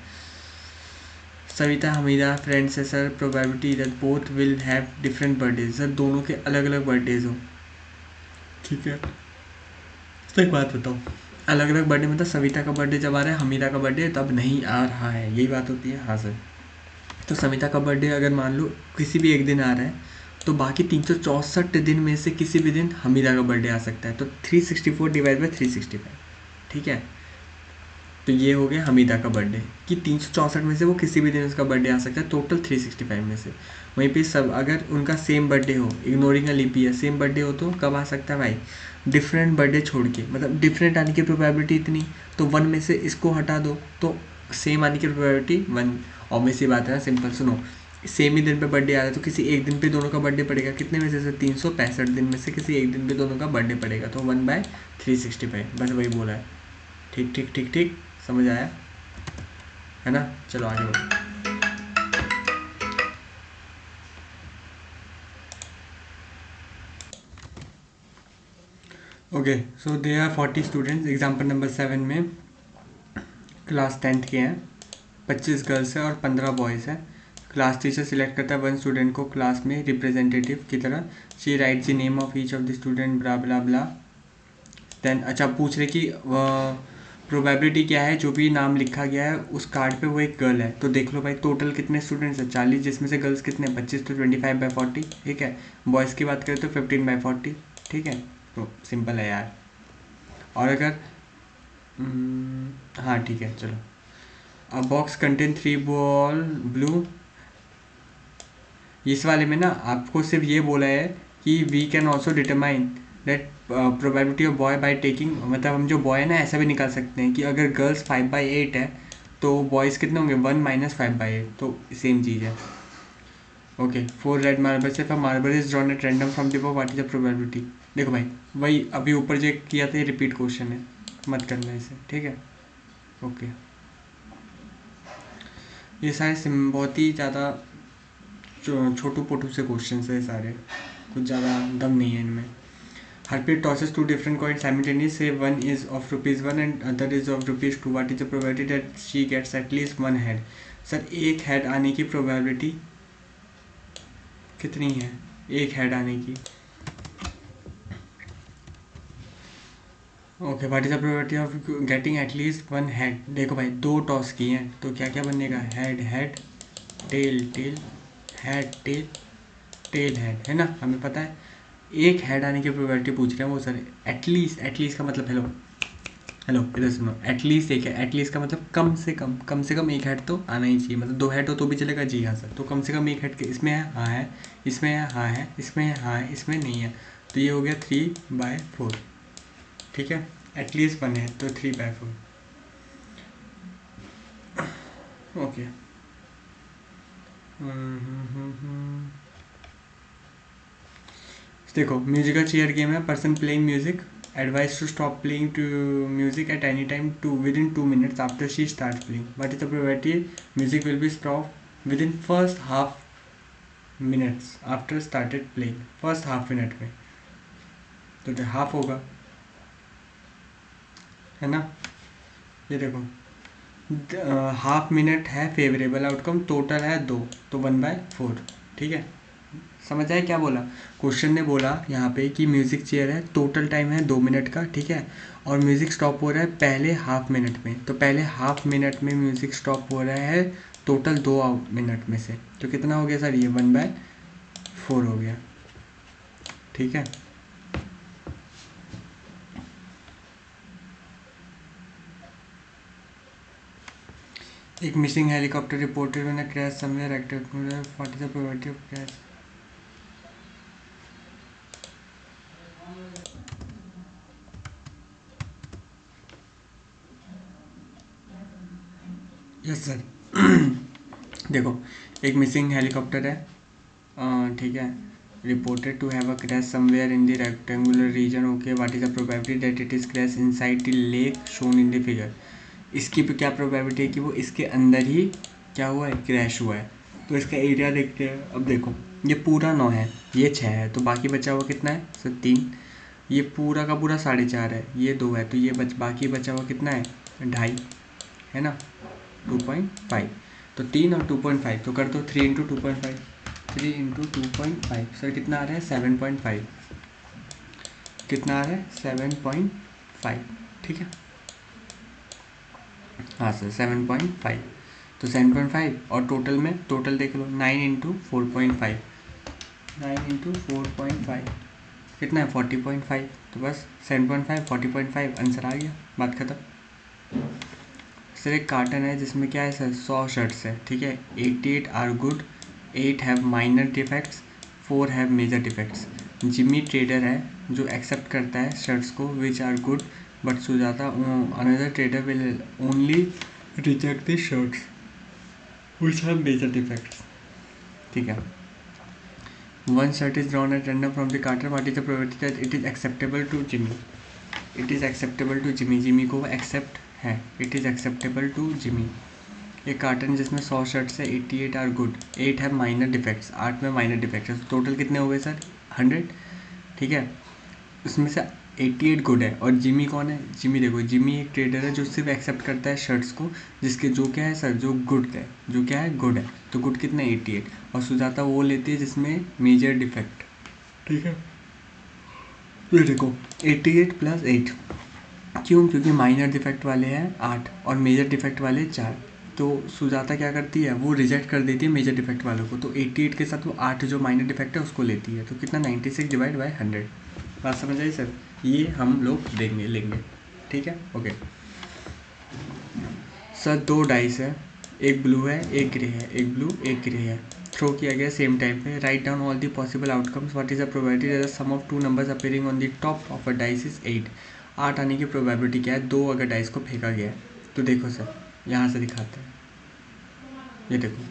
सविता हमीदा फ्रेंड्स है sir. Probability that both will have different birthdays. Sir दोनों के अलग अलग बर्थडेज हो, ठीक है। तो एक बात बताओ, अलग अलग बर्थडे मतलब सविता का बर्थडे जब आ रहा है, हमीदा का बर्थडे तब नहीं आ रहा है, यही बात होती है। हाँ सर, तो सविता का बर्थडे अगर मान लो किसी भी एक दिन आ रहा है, तो बाकी 364 दिन में से किसी भी दिन हमीदा का बर्थडे आ सकता है, तो 364/365, ठीक है। तो ये हो गया हमीदा का बर्थडे, कि 364 में से वो किसी भी दिन उसका बर्थडे आ सकता है, टोटल 365 में से। वहीं पे सब अगर उनका सेम बर्थडे हो, ignoring a leap year, same birthday हो, तो कब आ सकता है भाई? डिफरेंट बर्थडे छोड़ के, मतलब डिफरेंट आने की प्रोबेबिलिटी इतनी, तो 1 में से इसको हटा दो, तो सेम आने की प्रोबेबिलिटी 1। ऑब्वियस सी बात है ना, सिंपल। सुनो, सेम ही दिन पे बर्थडे आ रहा है, तो किसी एक दिन पे दोनों का बर्थडे पड़ेगा, कितने में से सर? 365 दिन में से किसी एक दिन पे दोनों का बर्थडे पड़ेगा, तो 1/365, बस वही बोला है। ठीक ठीक ठीक ठीक, समझ आया है ना। चलो आगे बढ़ो। Okay, so they are 40 students. Example number 7 में क्लास 10th के हैं, 25 गर्ल्स है और 15 बॉयज़ है। क्लास टीचर सिलेक्ट करता है 1 स्टूडेंट को क्लास में रिप्रेजेंटेटिव की तरह। She write the name of each of the student blah blah blah. Then अच्छा पूछ रहे कि प्रोबेबिलिटी क्या है, जो भी नाम लिखा गया है उस कार्ड पे वो एक गर्ल है। तो देख लो भाई टोटल कितने स्टूडेंट्स हैं, 40, जिसमें से गर्ल्स कितने, 25, तो 25/40, ठीक है। बॉयज़ की बात करें तो 15/40, ठीक है। तो सिंपल है यार। और अगर हाँ ठीक है चलो। अ बॉक्स कंटेन 3 बॉल ब्लू। इस वाले में ना आपको सिर्फ ये बोला है कि we can also determine that probability of boy by taking, मतलब हम जो बॉय है ना ऐसा भी निकाल सकते हैं कि अगर गर्ल्स 5/8 है तो बॉयज़ कितने होंगे 1 - 5/8, तो सेम चीज़ है। Okay 4 red marbles, if a marble is drawn at random from the what is the probability. देखो भाई वही अभी ऊपर जो किया था ये रिपीट क्वेश्चन है, मत करना इसे, ठीक है। ओके ये सारे बहुत ही ज़्यादा छोटू पोटू से क्वेश्चन है सारे, कुछ ज़्यादा दम नहीं है इनमें। Harpreet tosses 2 different coins simultaneously. Say one is of ₹1 and other is of ₹2. What is the probability that she gets at least one head? Sir एक हेड आने की प्रोबेबिलिटी कितनी है, एक हेड आने की? Okay what is the probability of getting at least one head. देखो भाई दो टॉस किए हैं तो क्या क्या बनेगा, head head tail tail head tail tail head, है ना, हमें पता है। एक हेड आने की प्रोबेबिलिटी पूछ रहे हैं वो सर। एटलीस्ट, एटलीस्ट का मतलब हेलो हेलो इधर सुनो, एटलीस्ट एक है, एटलीस्ट का मतलब कम से कम एक हेड तो आना ही चाहिए। मतलब 2 हेड हो तो भी चलेगा, जी हाँ सर। तो कम से कम एक हेड के इसमें है, हाँ है, इसमें है, हाँ है, इसमें है, हाँ है, इसमें नहीं है। तो ये हो गया 3/4, ठीक है। एटलीस्ट वन है तो 3/4। ओके देखो म्यूजिकल चेयर गेम है। Person playing music advised to stop playing to music at any time to within 2 minutes after she starts playing. What is the probability music will be stopped within first half minutes after started playing? First half minute में, तो जो half होगा, है ना। ये देखो half minute है favourable outcome, total है 2, तो 1/4, ठीक है। समझ आए क्या बोला? क्वेश्चन ने बोला यहाँ पे कि म्यूज़िक चेयर है, टोटल टाइम है 2 मिनट का, ठीक है। और म्यूज़िक स्टॉप हो रहा है पहले हाफ मिनट में, तो पहले हाफ मिनट में म्यूज़िक स्टॉप हो रहा है टोटल 2 मिनट में से। तो कितना हो गया सर, ये 1/4 हो गया, ठीक है। एक missing helicopter reported when a crash somewhere rectangular, what is the probability of crash? Yes sir. देखो एक मिसिंग हेलीकॉप्टर है, ठीक है, reported to have a crash somewhere in the rectangular region. Okay what is the probability that it is crash inside the lake shown in the figure. इसकी क्या probability है कि वो इसके अंदर ही क्या हुआ है, क्रैश हुआ है। तो इसका एरिया देखते हैं। अब देखो ये पूरा 9 है, ये 6 है, तो बाकी बचा हुआ कितना है सर, 3। ये पूरा का पूरा 4.5 है, ये 2 है, तो ये बाकी बचा हुआ कितना है, 2.5, है ना, 2.5। तो 3 और 2.5 तो कर दो, 3 × 2.5, 3 × 2.5 सर कितना आ रहा है, 7.5। कितना आ रहा है, 7.5, ठीक है। हाँ सर 7.5, तो 7.5 और टोटल में, टोटल देख लो 9 × 4.5, 9 × 4.5 कितना है 40.5। तो बस 7.5 40.5 आंसर आ गया, बात खत्म। सर एक कार्टन है जिसमें क्या है सर, 100 शर्ट्स है, ठीक है। 88 are good, 8 have minor defects, 4 have major defects. Jimmy trader है जो एक्सेप्ट करता है शर्ट्स को which are good, but Sujata another trader will only reject the shirts which have major defects, ठीक है। One shirt is drawn at random from the carton, what is the probability that it is acceptable to Jimmy? It is acceptable to Jimmy, Jimmy को accept है, it is acceptable to Jimmy. एक carton जिसमें 100 shirts है, 88 are good, 8 है minor defects, 8 में minor defects है, तो total कितने हो गए सर, 100, ठीक है। उसमें से 88 गुड है। और जिमी कौन है? जिमी देखो, जिमी एक ट्रेडर है जो सिर्फ एक्सेप्ट करता है शर्ट्स को जिसके जो क्या है सर, जो गुड है, जो क्या है गुड है। तो गुड कितना है? 88। और सुजाता वो लेती है जिसमें मेजर डिफेक्ट। ठीक है, ये देखो 88 प्लस 8। क्यों? क्योंकि माइनर डिफेक्ट वाले हैं 8 और मेजर डिफेक्ट वाले 4। तो सुजाता क्या करती है, वो रिजेक्ट कर देती है मेजर डिफेक्ट वालों को। तो 88 के साथ वो 8 जो माइनर डिफेक्ट है उसको लेती है। तो कितना? 96 डिवाइड बाई 100। बात समझ आई सर? ये हम लोग देंगे लेंगे। ठीक है, ओके सर। 2 डाइस है, एक ब्लू है एक ग्रे है, एक ब्लू एक ग्रे है, थ्रो किया गया सेम टाइम पे। Right down all the possible outcomes. What is the probability that the sum of 2 numbers appearing on the top of a dice is 8। 8 आने की प्रोबेबिलिटी क्या है? 2 अगर डाइस को फेंका गया है तो देखो सर, यहाँ से दिखाते हैं। ये देखो,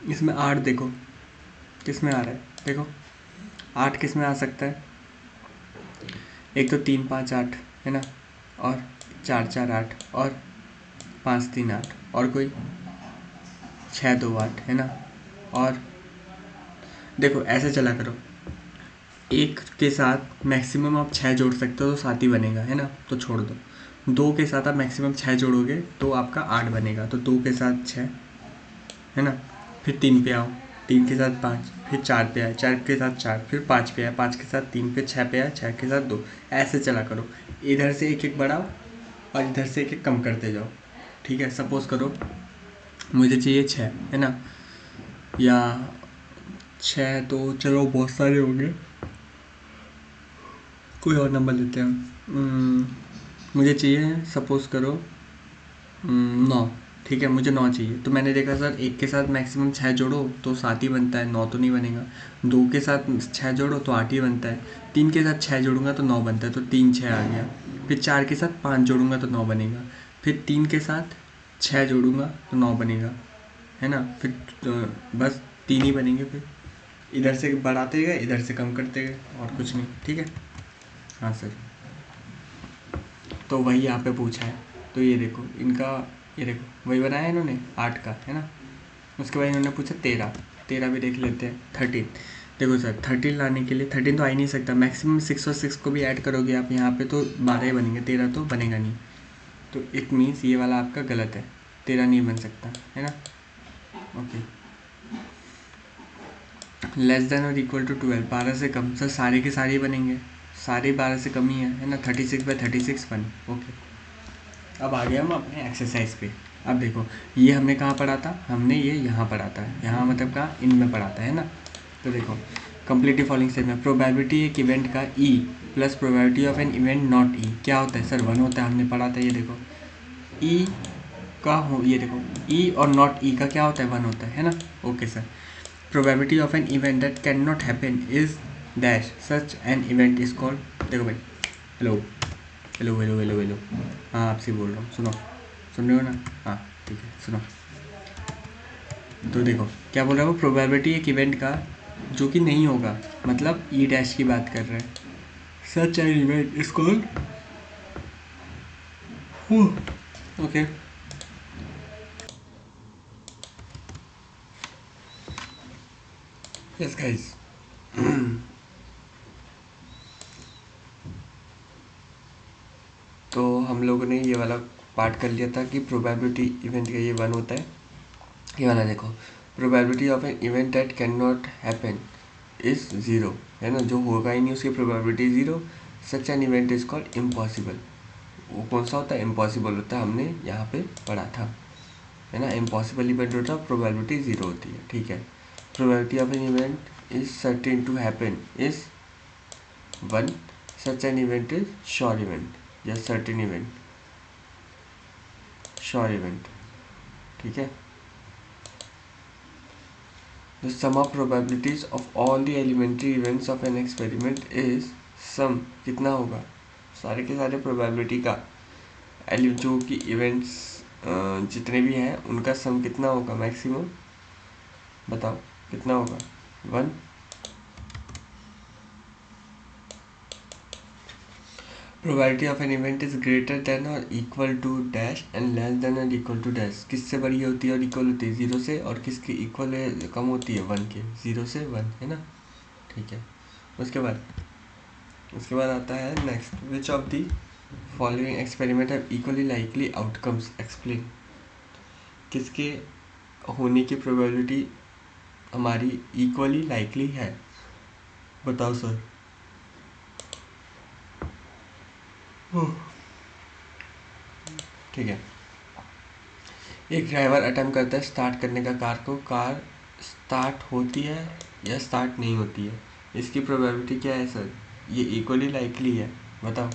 इसमें 8 देखो किस में आ रहा है। देखो 8 किस में आ सकता है? एक तो 3 5 8 है ना, और 4 4 8 और 5 3 8 और कोई 6 2 8 है ना। और देखो ऐसे चला करो, एक के साथ मैक्सिमम आप 6 जोड़ सकते हो तो 7 ही बनेगा है ना, तो छोड़ दो। 2 के साथ आप मैक्सिमम 6 जोड़ोगे तो आपका 8 बनेगा। तो 2 के साथ 6 है ना, फिर 3 पे आओ, 3 के साथ 5, फिर 4 पे आए, 4 के साथ 4, फिर 5 पे आए, 5 के साथ 3, फिर 6 पे आए, 6 के साथ 2। ऐसे चला करो, इधर से एक एक बढ़ाओ और इधर से एक एक कम करते जाओ। ठीक है, सपोज करो मुझे चाहिए 6 है ना, या 6 तो चलो बहुत सारे होंगे, कोई और नंबर लेते हैं। मुझे चाहिए सपोज करो 9। ठीक है, मुझे 9 चाहिए। तो मैंने देखा सर एक के साथ मैक्सिमम 6 जोड़ो तो 7 ही बनता है, 9 तो नहीं बनेगा। 2 के साथ 6 जोड़ो तो 8 ही बनता है। 3 के साथ 6 जोड़ूंगा तो 9 बनता है, तो 3 6 आ गया। फिर 4 के साथ 5 जोड़ूंगा तो 9 बनेगा। फिर 3 के साथ 6 जोड़ूंगा तो 9 बनेगा है ना। फिर बस 3 ही बनेंगे। फिर इधर से बढ़ाते गए, इधर से कम करते गए, और कुछ नहीं। ठीक है, हाँ सर। तो वही यहाँ पे पूछा है। तो ये देखो इनका, ये देखो वही बनाया है इन्होंने 8 का है ना। उसके बाद इन्होंने पूछा 13। 13 भी देख लेते हैं। 13 देखो सर, 13 लाने के लिए 13 तो आ ही नहीं सकता। मैक्सिमम 6 और 6 को भी ऐड करोगे आप यहाँ पे तो 12 ही बनेंगे, 13 तो बनेगा नहीं। तो इट मीन्स ये वाला आपका गलत है, 13 नहीं बन सकता है ना। ओके, लेस देन और इक्वल टू 12, 12 से कम। सर सारे के सारे ही बनेंगे, सारे 12 से कम ही है ना। 36/36 बन। ओके, अब आ गए हम अपने एक्सरसाइज पे। अब देखो ये हमने कहाँ पढ़ा था, हमने ये यहाँ पढ़ा था, यहाँ मतलब कहाँ, इनमें पढ़ा था है ना। तो देखो कंप्लीटली फॉलोइंग स्टेटमेंट, प्रोबेबिलिटी एक इवेंट का E plus probability of an event not E क्या होता है सर? 1 होता है, हमने पढ़ा था। ये देखो ई का हो, ये देखो ई और नॉट ई का क्या होता है? 1 होता है ना। Okay sir, probability of an event that can not happen is dash such an event is called. देखो भाई, hello hello hello hello hello, हाँ आपसे बोल रहा हूँ, सुनो, सुन रहे हो ना? हाँ ठीक है, सुनो। तो देखो क्या बोल रहा है वो, प्रोबेबिलिटी एक इवेंट का जो कि नहीं होगा, मतलब ई डैश की बात कर रहे हैं। सच an event is called, okay. Yes guys, तो हम लोगों ने ये वाला पार्ट कर लिया था कि प्रोबेबिलिटी इवेंट का ये 1 होता है। ये वाला देखो, probability of an event that can not happen is 0 है ना, जो होगा ही नहीं उसकी probability 0। Such an event is called impossible. वो कौन सा होता है? इम्पॉसिबल होता है, हमने यहाँ पे पढ़ा था है ना। इम्पॉसिबल इवेंट होता है, प्रोबेबिलिटी 0 होती है। ठीक है, probability of an event is certain to happen is 1। Such an event is sure event या सर्टेन इवेंट, श्योर इवेंट। ठीक है, the sum of probabilities of all the elementary events of an experiment is sum कितना होगा? सारे के सारे probability का जो कि इवेंट्स जितने भी हैं उनका सम कितना होगा? मैक्सिमम बताओ कितना होगा? 1। Probability of an event is greater than और equal to dash and less than और इक्वल टू डैश। किससे बड़ी होती है और इक्वल होती है? ज़ीरो से। और किसकी इक्वल है, कम होती है? वन के। ज़ीरो से वन, है ना? ठीक है। उसके बाद आता है next, which of the following experiment have equally likely outcomes, explain. किसके होने की प्रोबेबिलिटी हमारी इक्वली लाइकली है? बताओ सर। ठीक है। एक ड्राइवर अटेम्प्ट करता है स्टार्ट करने का कार को। कार स्टार्ट होती है या स्टार्ट नहीं होती है? इसकी प्रोबेबिलिटी क्या है सर? ये इक्वली लाइकली है। बताओ।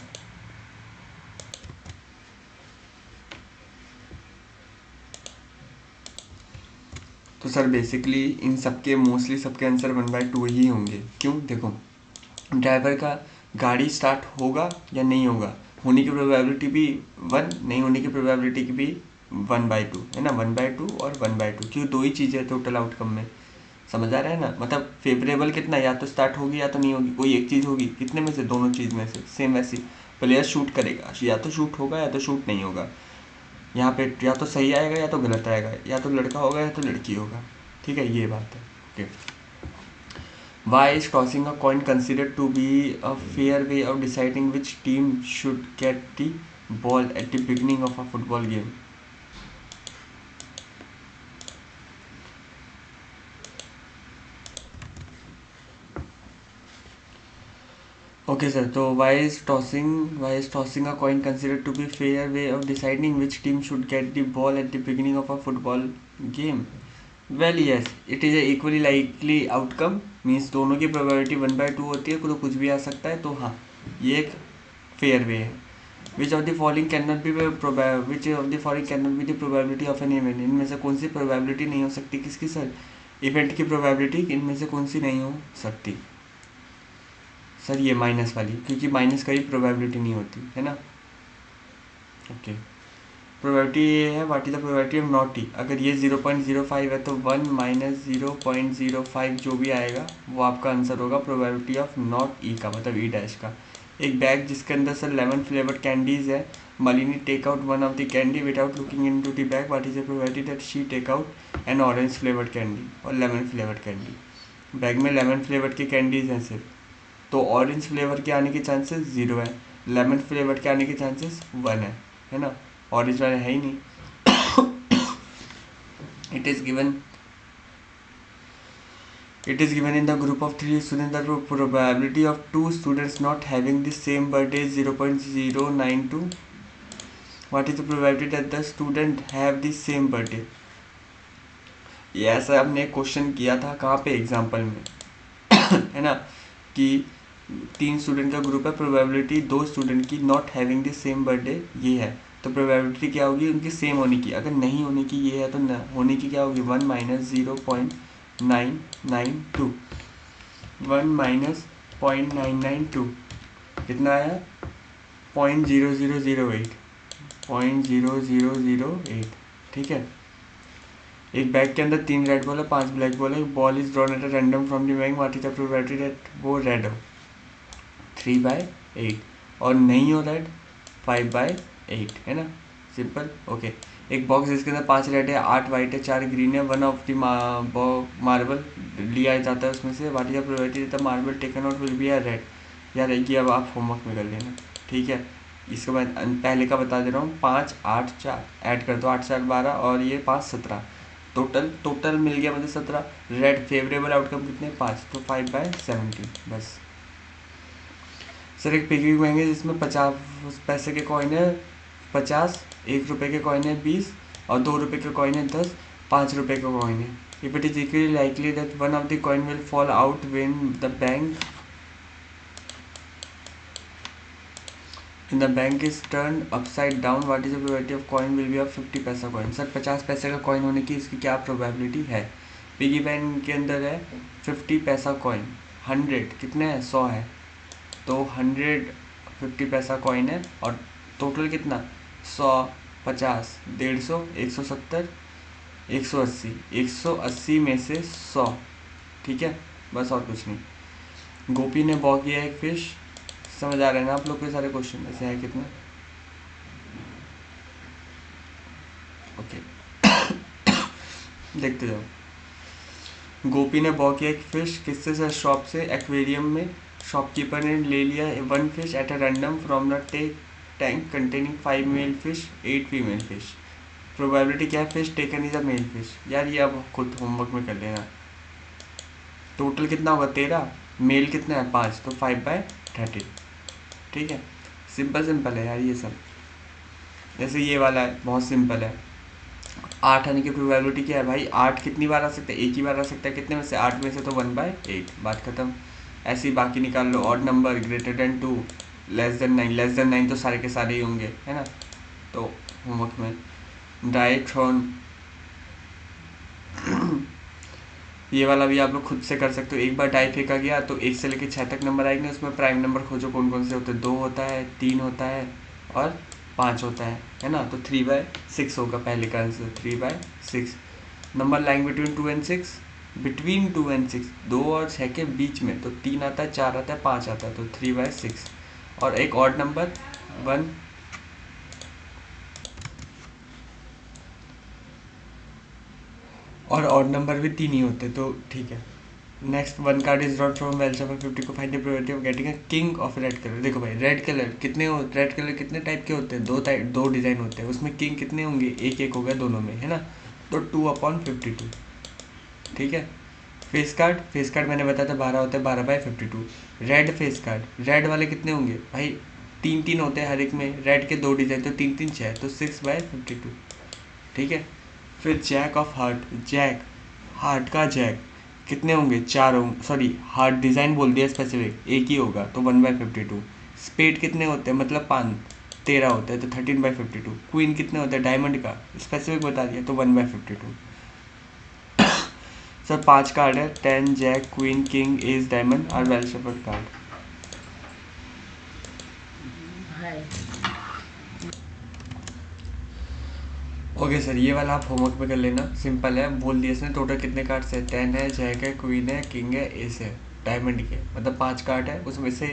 तो सर बेसिकली इन सबके मोस्टली सबके आंसर 1/2 ही होंगे। क्यों? देखो, ड्राइवर का गाड़ी स्टार्ट होगा या नहीं होगा, होने की प्रोबेबिलिटी भी 1, नहीं होने की प्रोबेबिलिटी की भी 1/2 है ना। 1/2 और 1/2, क्यों? दो ही चीज़ें है टोटल आउटकम में। समझ आ रहा है ना? मतलब फेवरेबल कितना, या तो स्टार्ट होगी या तो नहीं होगी, कोई एक चीज़ होगी। कितने में से? दोनों चीज़ में से। सेम वैसी प्लेयर शूट करेगा, या तो शूट होगा या तो शूट नहीं होगा। यहाँ पे या तो सही आएगा या तो गलत आएगा, या तो लड़का होगा या तो लड़की होगा। ठीक है, ये बात है। Okay. Why is tossing a coin considered to be a fair way of deciding which team should get the ball at the beginning of a football game? Okay sir, so why is tossing a coin considered to be fair way of deciding which team should get the ball at the beginning of a football game? Well yes, it is a equally likely outcome, means दोनों की probability 1/2 होती है, तो कुछ भी आ सकता है। तो हाँ, ये एक fair way है। Which of the following cannot be the probability of an event? इनमें से कौन सी probability नहीं हो सकती? किसकी सर? इवेंट की probability इनमें से कौन सी नहीं हो सकती? सर ये माइनस वाली, क्योंकि माइनस का ही प्रोबेबिलिटी नहीं होती है ना। ओके। प्रोबेबिलिटी ये है, what is the probability of not E. अगर ये 0.05 है तो 1 - 0.05 जो भी आएगा वो आपका आंसर होगा प्रोबेबिलिटी ऑफ नॉट ई का, मतलब ई डैश का। एक बैग जिसके अंदर सर 11 फ्लेवर्ड कैंडीज है। Malini take out one of the candy without looking into the bag, what is the probability that she take out an orange flavoured candy और 11 flavoured candy. Bag में 11 flavoured की candies हैं सिर्फ, तो orange flavour के आने के chances 0 है, लेमन फ्लेवर के आने के चांसेस 1 है ना। ऑरेंज वाले है ही नहीं। It is given in the group of 3 students that the probability of 2 students not having the same birthday is 0.092. What is the probability that the student have the same birthday? ये ऐसा हमने question किया था कहाँ पे? Example में है ना, कि 3 स्टूडेंट का ग्रुप है, प्रोबेबिलिटी 2 स्टूडेंट की not having the same birthday ये है, तो प्रोबेबिलिटी क्या होगी उनकी? सेम होने की। अगर नहीं होने की ये है तो न होने की क्या होगी? 1 - 0.992। 1 - 0.992 कितना आया? 0.0008। 0.0008। ठीक है। एक बैग के अंदर 3 रेड बॉल है, 5 ब्लैक बॉल है। Ball is drawn at random from the bag, what is the probability that वो रेड हो? 3/8। और नहीं हो रेड 5/8, है ना। सिंपल। ओके। एक बॉक्स जिसके अंदर 5 रेड है, 8 वाइट है, 4 ग्रीन है। वन ऑफ द मार्बल लिया जाता है उसमें से, what is the probability that the marble taken out will be a red. यार ये अब आप होमवर्क में कर लेना, ठीक है। इसके बाद पहले का बता दे रहा हूँ। 5 8 4 ऐड कर दो, 8 4 12 और ये 5 17। टोटल मिल गया मतलब 17। रेड फेवरेबल आउटकम कितने? 5, तो 5/17 बस। सर एक पिगी बैंक है जिसमें 50 पैसे के कॉइन है 50, 1 रुपये के कॉइन है 20 और 2 रुपये के कॉइन है 10, 5 रुपये का कॉइन है। If it is equally likely that one of the coin will fall out when the bank is turn upside down, what is the probability of coin will be of 50 पैसा coin. Sir 50 पैसे का coin होने की इसकी क्या probability है? Piggy bank के अंदर है 50 पैसा कॉइन, 100 कितने हैं? 100 है, तो 150 पैसा कॉइन है और टोटल कितना? 100 50 150 170 180, 180 में से 100, ठीक है। बस और कुछ नहीं। गोपी ने बॉ किया एक फिश, समझ आ रहे हैं ना आप लोग के सारे क्वेश्चन ऐसे हैं कितने? ओके देखते जाओ। गोपी ने बॉ किया एक फिश किससे सर? शॉप से, एक्वेरियम में। शॉपकीपर ने ले लिया 1 fish at a random from the tank containing 5 male fish 8 female fish. Probability क्या है? Fish taken is a male fish. यार ये अब खुद होमवर्क में कर लेना। टोटल कितना होगा? 13। मेल कितना है? 5, तो 5/13। ठीक है, सिंपल सिंपल है यार ये सब। जैसे ये वाला है, बहुत सिंपल है। 8 आने की प्रोबेबिलिटी क्या है भाई? 8 कितनी बार आ सकता है? एक ही बार आ सकता है। कितने में से? 8 में से, तो 1/8, बात खत्म। ऐसे ही बाकी निकाल लो। Odd number greater than 2, less than 9। Less than 9 तो सारे के सारे ही होंगे, है ना? तो होमवर्क में डायथ्रॉन ये वाला भी आप लोग खुद से कर सकते हो। एक बार डाई फेंका गया तो 1 से लेकर 6 तक नंबर आएंगे, उसमें प्राइम नंबर खोजो कौन कौन से होते हैं। 2 होता है, 3 होता है और 5 होता है ना? तो 3/6 होगा पहले का answer, 3/6। Number lying between 2 and 6, between 2 and 6, 2 और 6 के बीच में, तो 3 आता है, 4 आता है, 5 आता है, तो 3/6। और एक ऑड नंबर 1, और ऑड नंबर भी 3 ही होते, तो ठीक है। Next, 1 card is drawn from well shuffle 50 को find the probability of getting a king of red colour. देखो भाई, रेड कलर कितने टाइप के होते हैं? दो डिजाइन होते हैं, उसमें किंग कितने होंगे? एक एक हो गया दोनों में, है ना? तो 2/52। ठीक है। फेस कार्ड मैंने बताया था 12 होते हैं, 12/52। रेड फेस कार्ड, रेड वाले कितने होंगे भाई? 3 होते हैं हर एक में। रेड के 2 डिजाइन, तो 3 6, तो 6/52। ठीक है। फिर जैक ऑफ हार्ट, हार्ट का जैक कितने होंगे? 4 होंगे। सॉरी, हार्ट डिजाइन बोल दिया, स्पेसिफिक एक ही होगा, तो 1/52। स्पेड कितने होते हैं? मतलब 13 होते हैं, तो 13/52। क्वीन कितने होते हैं? डायमंड का स्पेसिफिक बता दिया, तो 1/52। सर 5 कार्ड है, 10 jack queen king ace diamond और well shuffle card. Okay sir, ये वाला आप होमवर्क में कर लेना, सिंपल है। बोल दिया इसने टोटल कितने कार्ड्स है? 10 है, जैक है, क्वीन है, किंग है, एस है, डायमंड के, मतलब 5 कार्ड है। उसमें से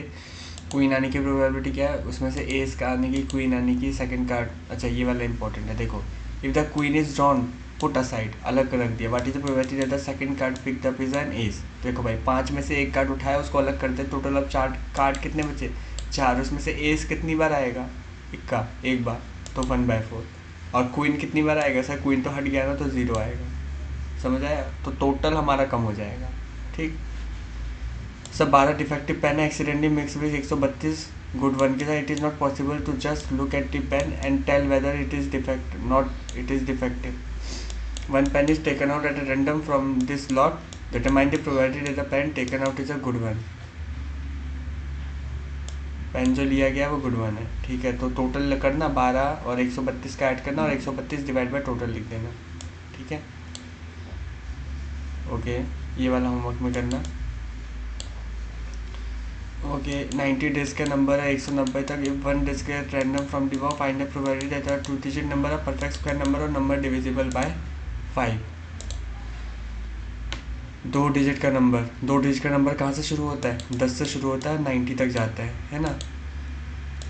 क्वीन आने की प्रोबेबिलिटी क्या है? उसमें से एस का आने की, क्वीन आने की, सेकंड कार्ड। अच्छा, ये वाला इंपॉर्टेंट है, देखो। If the queen is drawn put aside, अलग कर रख दिया। What is the probability that the second card picked up is an ace? देखो भाई, 5 में से एक कार्ड उठाया, उसको अलग करते हैं। टोटल अब 4 कार्ड कितने बचे? 4। उसमें से एस कितनी बार आएगा? इक्का, एक बार, तो 1/4। और क्वीन कितनी बार आएगा? सर क्वीन तो हट गया ना, तो 0 आएगा। समझ आया? तो टोटल हमारा कम हो जाएगा। ठीक। सब 12 डिफेक्टिव पेन है, accidentally mix with 132 good one के साथ। It is not possible to just look at the pen and tell whether it is defective. One pen is taken out at a random from this lot. Determine the probability that the pen taken out is a good one. Pen जो लिया गया वो good one है। ठीक है, तो total करना 12 और 132 का ऐड करना, और 132 डिवाइड बाय टोटल लिख देना। ठीक है, ओके। ये वाला होमवर्क में करना। ओके, 90 डिस्क का नंबर है 190 तक। If 1 disc get random from the above, find the probability that the 2 digit number है परफेक्ट स्क्वायर नंबर और नंबर डिविजिबल बाय 5। 2 डिजिट का नंबर, 2 डिजिट का नंबर कहाँ से शुरू होता है? 10 से शुरू होता है, 90 तक जाता है ना?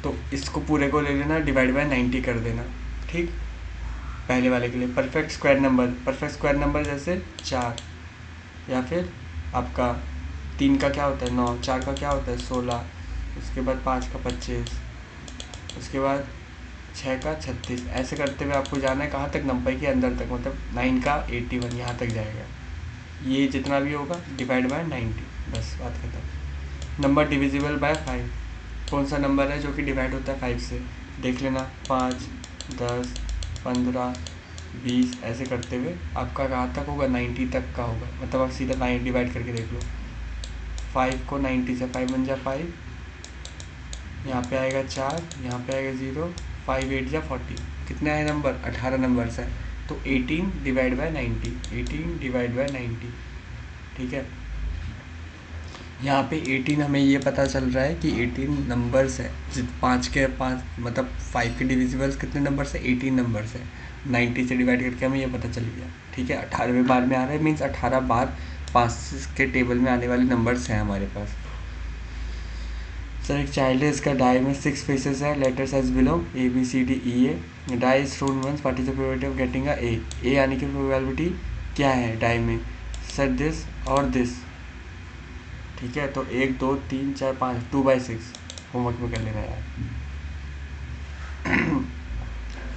तो इसको पूरे को ले लेना, डिवाइड बाय 90 कर देना। ठीक, पहले वाले के लिए। परफेक्ट स्क्वायर नंबर जैसे 4, या फिर आपका 3 का क्या होता है? 9, 4 का क्या होता है? 16, उसके बाद 5 का 25, उसके बाद 6 का 36। ऐसे करते हुए आपको जाना है कहाँ तक? नंबर के अंदर तक, मतलब 9 का 81, यहाँ तक जाएगा। ये जितना भी होगा डिवाइड बाय 90, बस बात खत्म। नंबर डिविजिबल बाय 5, कौन सा नंबर है जो कि डिवाइड होता है 5 से? देख लेना, 5, 10, 15, 20, ऐसे करते हुए आपका कहाँ तक होगा? 90 तक का होगा। मतलब आप सीधा 9 डिवाइड करके देख लो। 5 को 90 से, 5 बन जा 5, यहाँ पे आएगा 4, यहाँ पे आएगा 0, 5 8 जा 40। कितने आए नंबर? 18 नंबर से। तो 18 डिवाइड बाय 90, 18 डिवाइड बाय 90। ठीक है, यहाँ पे 18 हमें ये पता चल रहा है कि 18 नंबर्स है। 5 मतलब 5 के डिविजिबल्स कितने नंबर से? 18 नंबर से। 90 से डिवाइड करके हमें ये पता चल गया। ठीक है, 18वें बार में आ रहा है, मीन्स 18 बार 5 के टेबल में आने वाले नंबर्स हैं हमारे पास। सर एक चाइल्ड है, इसका डाई में 6 फेसेस है, letters as below ABCDEA, die is thrown once, what is the probability of getting a A आने की प्रोबेबिलिटी क्या है डाई में? सर दिस और दिस, ठीक है। तो 1 2 3 4 5 2/6 होमवर्क में कर लेना यार।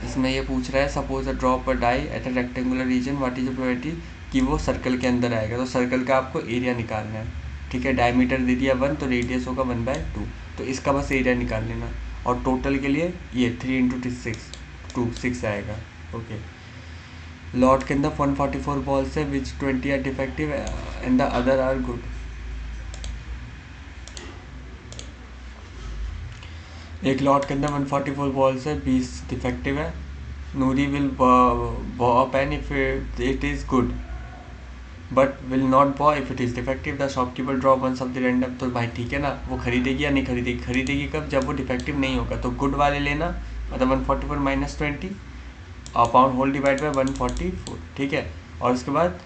इसमें ये पूछ रहा है suppose a drop a die at a rectangular region, what is the probability कि वो सर्कल के अंदर आएगा। तो सर्कल का आपको एरिया निकालना है, ठीक है। डायमीटर दे दिया 1, तो रेडियस होगा 1/2, तो इसका बस एरिया निकाल लेना। और टोटल के लिए ये 3 × 6 आएगा, ओके। लॉट के अंदर 144 बॉल्स है, which 20 are defective and the other are good. एक लॉट के अंदर 144 बॉल्स है, 20 डिफेक्टिव है। Nuri will buy a pen if it is good but will not buy if it is defective. The shopkeeper draw once of the random. तो भाई ठीक है ना, वो खरीदेगी या नहीं खरीदेगी? खरीदेगी कब? जब वो डिफेक्टिव नहीं होगा। तो गुड वाले लेना, मतलब 144 - 20 अपॉन होल डिवाइड बाय 144, ठीक है। और उसके बाद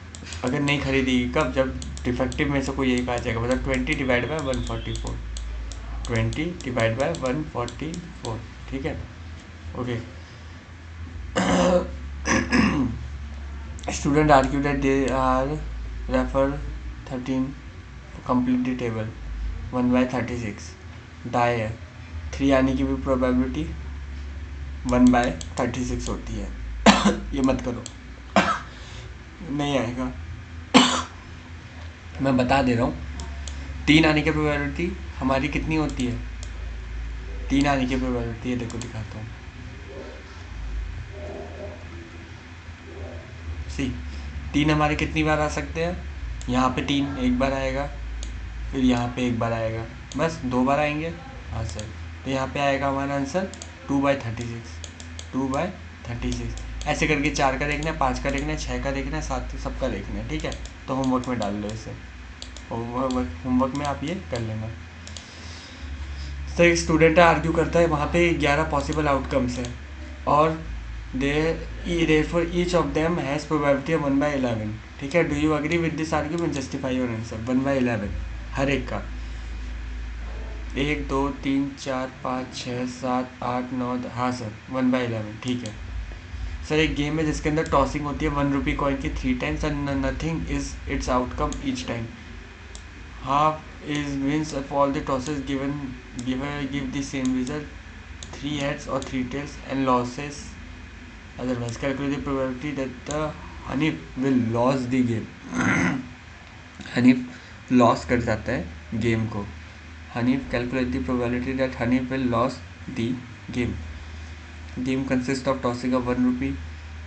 अगर नहीं खरीदेगी कब? जब डिफेक्टिव में से कोई एक आ जाएगा, मतलब 20 डिवाइड बाय 144, 20 डिवाइड बाय 144, ठीक है, okay. Student argue that they are refer 13 complete the table 1/36 die है। 3 आने की भी प्रोबेबिलिटी 1/36 होती है। ये मत करो, नहीं आएगा। मैं बता दे रहा हूँ, 3 आने की प्रोबेबिलिटी हमारी कितनी होती है? 3 आने की प्रोबेबिलिटी, ये देखो दिखाता हूँ। सी 3 हमारे कितनी बार आ सकते हैं? यहाँ पे 3 एक बार आएगा, फिर यहाँ पे एक बार आएगा, बस 2 बार आएंगे। हाँ सर, तो यहाँ पे आएगा हमारा आंसर 2/36, 2/36। ऐसे करके 4 का देखना है, 5 का देखना है, 6 का देखना है, 7 सबका देखना है, ठीक है। तो होमवर्क में डाल लो इसे, होमवर्क में आप ये कर लेना। सर एक स्टूडेंट आर्ग्यू करता है, वहाँ पे 11 पॉसिबल आउटकम्स है और therefore each of them has probability of 1/11, ठीक है। Do you agree with this argument? Justify your answer. 1/11 हर एक का, 1 2 3 4 5 6 7 8 9 10, हाँ सर 1/11, ठीक है। सर एक गेम है जिसके अंदर टॉसिंग होती है 1 रुपी कॉइन की 3 times and nothing is its outcome each time. Half is wins of all the tosses give the same result, 3 heads और 3 tails and losses otherwise. Calculate the probability that the Hanif will lose the game. Hanif loss कर जाता है game को। Hanif calculate the probability that Hanif will loss the game. Game consist of tossing of 1 rupee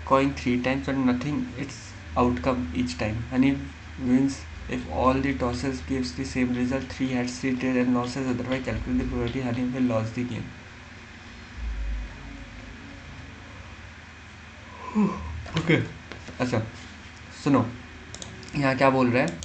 coin 3 times and nothing its outcome each time. Hanif wins if all the tosses gives the same result, 3 heads 3 tails and losses otherwise. Calculate the probability Hanif will lose the game. Okay अच्छा सुनो, यहाँ क्या बोल रहा है?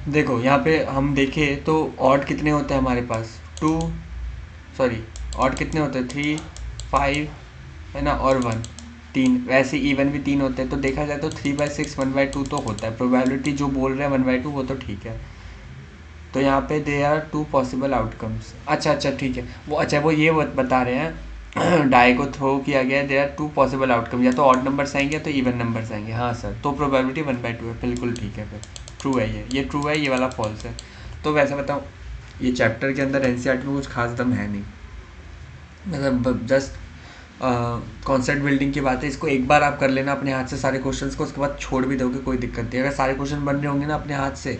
देखो यहाँ पे हम देखें तो ऑड कितने होते हैं हमारे पास? ऑड कितने होते हैं? 3 5 है ना, और 1 3। वैसे इवन भी 3 होते हैं, तो देखा जाए तो 3/6 1/2 तो होता है। प्रोबेबिलिटी जो बोल रहे हैं 1/2 वो तो ठीक है। तो यहाँ पे दे आर 2 पॉसिबल आउटकम्स। अच्छा ठीक है, वो ये बता रहे हैं डाई को थ्रो किया गया है, दे आर 2 पॉसिबल आउटकम, या तो ऑड नंबर्स आएंगे तो इवन नंबर्स आएंगे। हाँ सर, तो प्रोबेबिलिटी 1/2 है, बिल्कुल ठीक है। फिर ट्रू है, ये ट्रू है, ये वाला फॉल्स है। तो वैसे बताऊँ, ये चैप्टर के अंदर एनसीईआरटी में कुछ खास दम है नहीं, मतलब जस्ट कॉन्सेप्ट बिल्डिंग की बात है। इसको एक बार आप कर लेना अपने हाथ से सारे क्वेश्चंस को, उसके बाद छोड़ भी दोगे कोई दिक्कत नहीं। अगर सारे क्वेश्चन बन रहे होंगे ना अपने हाथ से,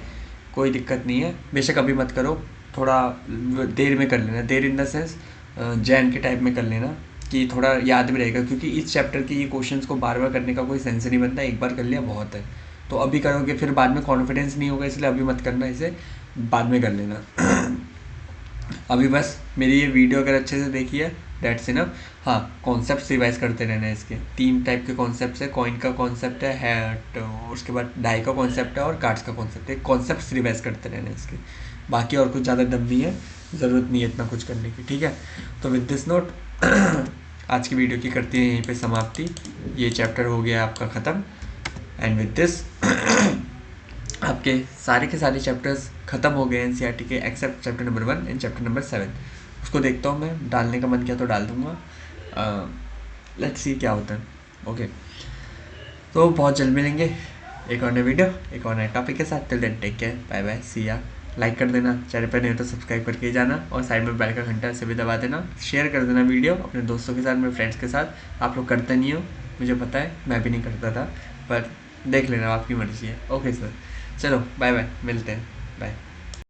कोई दिक्कत नहीं है, बेशक अभी मत करो, थोड़ा देर में कर लेना। देर इन द सेंस जैन के टाइप में कर लेना, कि थोड़ा याद भी रहेगा, क्योंकि इस चैप्टर के ये क्वेश्चंस को बार बार करने का कोई सेंस नहीं बनता। एक बार कर लिया बहुत है, तो अभी करोगे फिर बाद में कॉन्फिडेंस नहीं होगा, इसलिए अभी मत करना, इसे बाद में कर लेना। अभी बस मेरी ये वीडियो अगर अच्छे से देखी है दैट्स इनफ। हाँ, कॉन्सेप्ट्स रिवाइज करते रहना है। इसके 3 टाइप के कॉन्सेप्ट्स है। कॉइन का कॉन्सेप्ट है तो उसके बाद डाई का कॉन्सेप्ट है और कार्ड्स का कॉन्सेप्ट है। कॉन्सेप्ट्स रिवाइज करते रहना है इसके। बाकी और कुछ ज़्यादा डम नहीं है, ज़रूरत नहीं है इतना कुछ करने की, ठीक है। तो विद दिस नोट आज की वीडियो की करती है यहीं पे समाप्ति। ये चैप्टर हो गया आपका ख़त्म। एंड विद दिस आपके सारे के सारे चैप्टर्स ख़त्म हो गए एनसीईआरटी के, except chapter number 1 and chapter number 7। उसको देखता हूँ मैं, डालने का मन किया तो डाल दूँगा। लेट्स सी क्या होता है। ओके, तो बहुत जल्द मिलेंगे एक और नए वीडियो, एक और नए टॉपिक के साथ। Till then take care, bye bye, see ya. Like कर देना, चैनल पर नहीं हो तो सब्सक्राइब करके ही जाना, और साइड में बेल का घंटा से भी दबा देना। शेयर कर देना वीडियो अपने दोस्तों के साथ, मेरे फ्रेंड्स के साथ। आप लोग करते नहीं हो, मुझे पता है, मैं भी नहीं करता था, पर देख लेना, आपकी मर्ज़ी है। ओके सर, चलो बाय बाय, मिलते हैं, बाय।